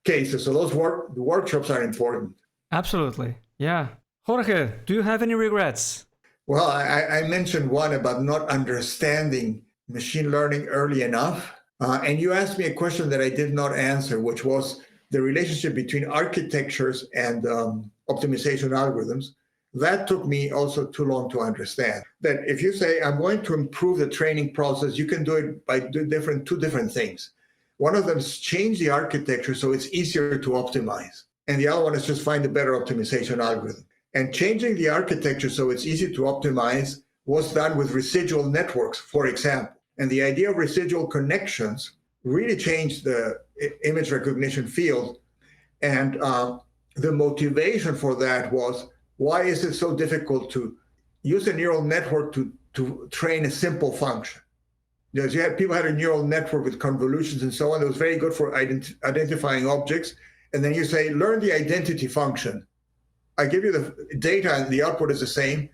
cases. So those workshops are important. Absolutely. Yeah. Jorge, do you have any regrets? Well, I mentioned one about not understanding machine learning early enough. And you asked me a question that I did not answer, which was the relationship between architectures and optimization algorithms. That took me also too long to understand. That if you say, I'm going to improve the training process, you can do it by two different things. One of them is change the architecture so it's easier to optimize. And the other one is just find a better optimization algorithm. And changing the architecture so it's easy to optimize was done with residual networks, for example. And the idea of residual connections really changed the image recognition field. And the motivation for that was, why is it so difficult to use a neural network to train a simple function? Because people had a neural network with convolutions and so on that was very good for identifying objects. And then you say, learn the identity function. I give you the data and the output is the same.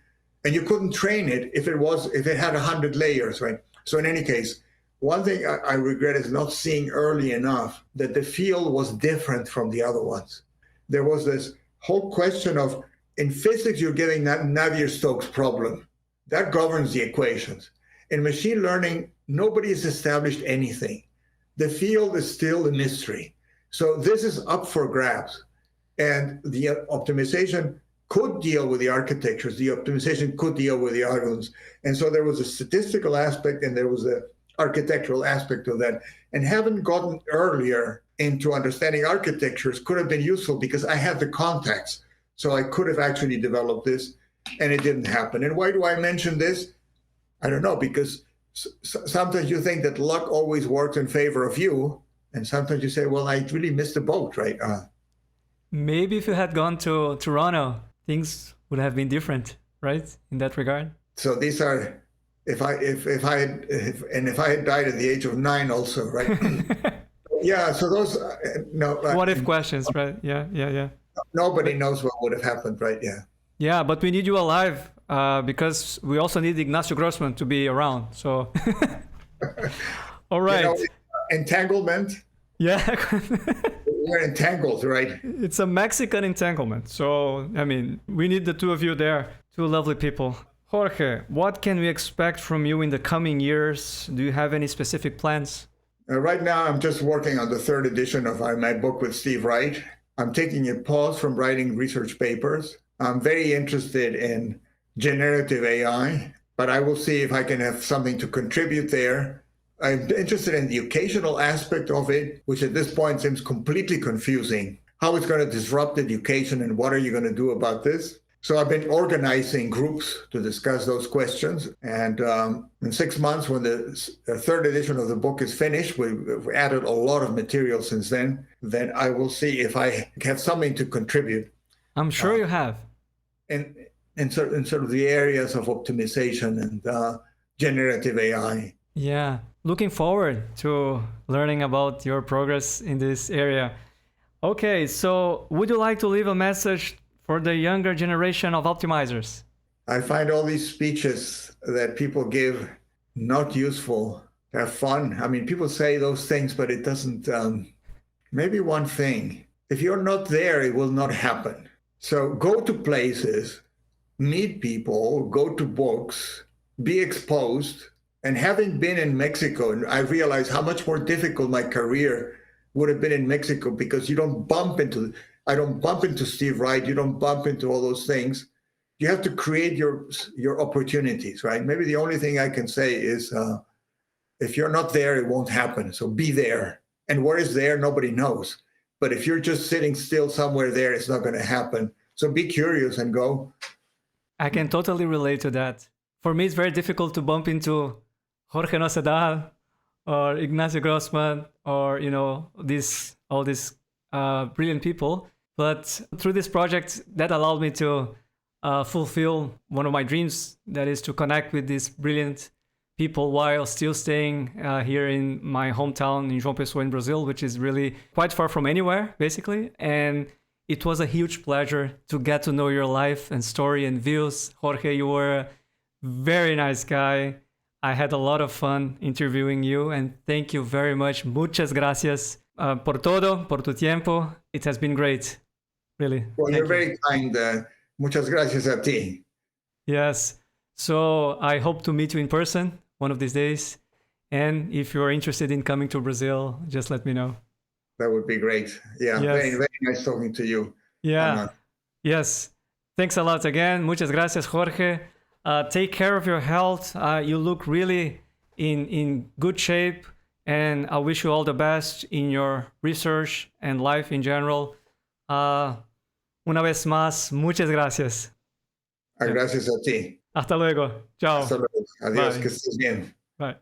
And you couldn't train it if it had 100 layers, right? So in any case, one thing I regret is not seeing early enough that the field was different from the other ones. There was this whole question of, in physics, you're getting that Navier-Stokes problem. That governs the equations. In machine learning, nobody has established anything. The field is still a mystery. So this is up for grabs. And the optimization could deal with the architectures. The optimization could deal with the algorithms. And so there was a statistical aspect and there was an architectural aspect of that. And having gotten earlier into understanding architectures could have been useful because I had the contacts. So I could have actually developed this, and it didn't happen. And why do I mention this? I don't know, because sometimes you think that luck always works in favor of you. And sometimes you say, well, I really missed the boat, right? Maybe if you had gone to Toronto, things would have been different, right? In that regard. So these are, if I had died at the age of 9 also, right? Yeah, so those, no. What if questions, right? Yeah. Nobody knows what would have happened, right? Yeah. Yeah, but we need you alive because we also need Ignacio Grossmann to be around. So, all right. You know, entanglement. Yeah. We're entangled, right? It's a Mexican entanglement. So, I mean, we need the two of you there. Two lovely people. Jorge, what can we expect from you in the coming years? Do you have any specific plans? Right now, I'm just working on the 3rd edition of my book with Steve Wright. I'm taking a pause from writing research papers. I'm very interested in generative AI, but I will see if I can have something to contribute there. I'm interested in the occasional aspect of it, which at this point seems completely confusing. How it's going to disrupt education and what are you going to do about this? So I've been organizing groups to discuss those questions. And in 6 months, when the 3rd edition of the book is finished, we've added a lot of material since then I will see if I have something to contribute. I'm sure you have. In sort of the areas of optimization and generative AI. Yeah, looking forward to learning about your progress in this area. Okay, so would you like to leave a message for the younger generation of optimizers? I find all these speeches that people give not useful. Have fun. I mean, people say those things, but it doesn't. Maybe one thing, if you're not there, it will not happen. So go to places, meet people, go to books, be exposed. And having been in Mexico, I realized how much more difficult my career would have been in Mexico because you don't bump into, I don't bump into Steve Wright, you don't bump into all those things. You have to create your opportunities, right? Maybe the only thing I can say is if you're not there, it won't happen. So be there. And where is there, nobody knows. But if you're just sitting still somewhere there, it's not going to happen. So be curious and go. I can totally relate to that. For me, it's very difficult to bump into Jorge Nocedal or Ignacio Grossmann or, all these brilliant people. But through this project, that allowed me to fulfill one of my dreams, that is to connect with these brilliant people while still staying here in my hometown in João Pessoa in Brazil, which is really quite far from anywhere, basically. And it was a huge pleasure to get to know your life and story and views. Jorge, you were a very nice guy. I had a lot of fun interviewing you, and thank you very much. Muchas gracias por todo, por tu tiempo. It has been great, really. Well, you're very kind. Muchas gracias a ti. Yes. So I hope to meet you in person one of these days. And if you're interested in coming to Brazil, just let me know. That would be great. Yeah, yes. Very, very nice talking to you. Yeah. Yes. Thanks a lot again. Muchas gracias, Jorge. Take care of your health. You look really in good shape, and I wish you all the best in your research and life in general. Una vez más, muchas gracias. Gracias a ti. Hasta luego. Chao. Hasta luego. Adiós, Bye. que estés bien. Bye.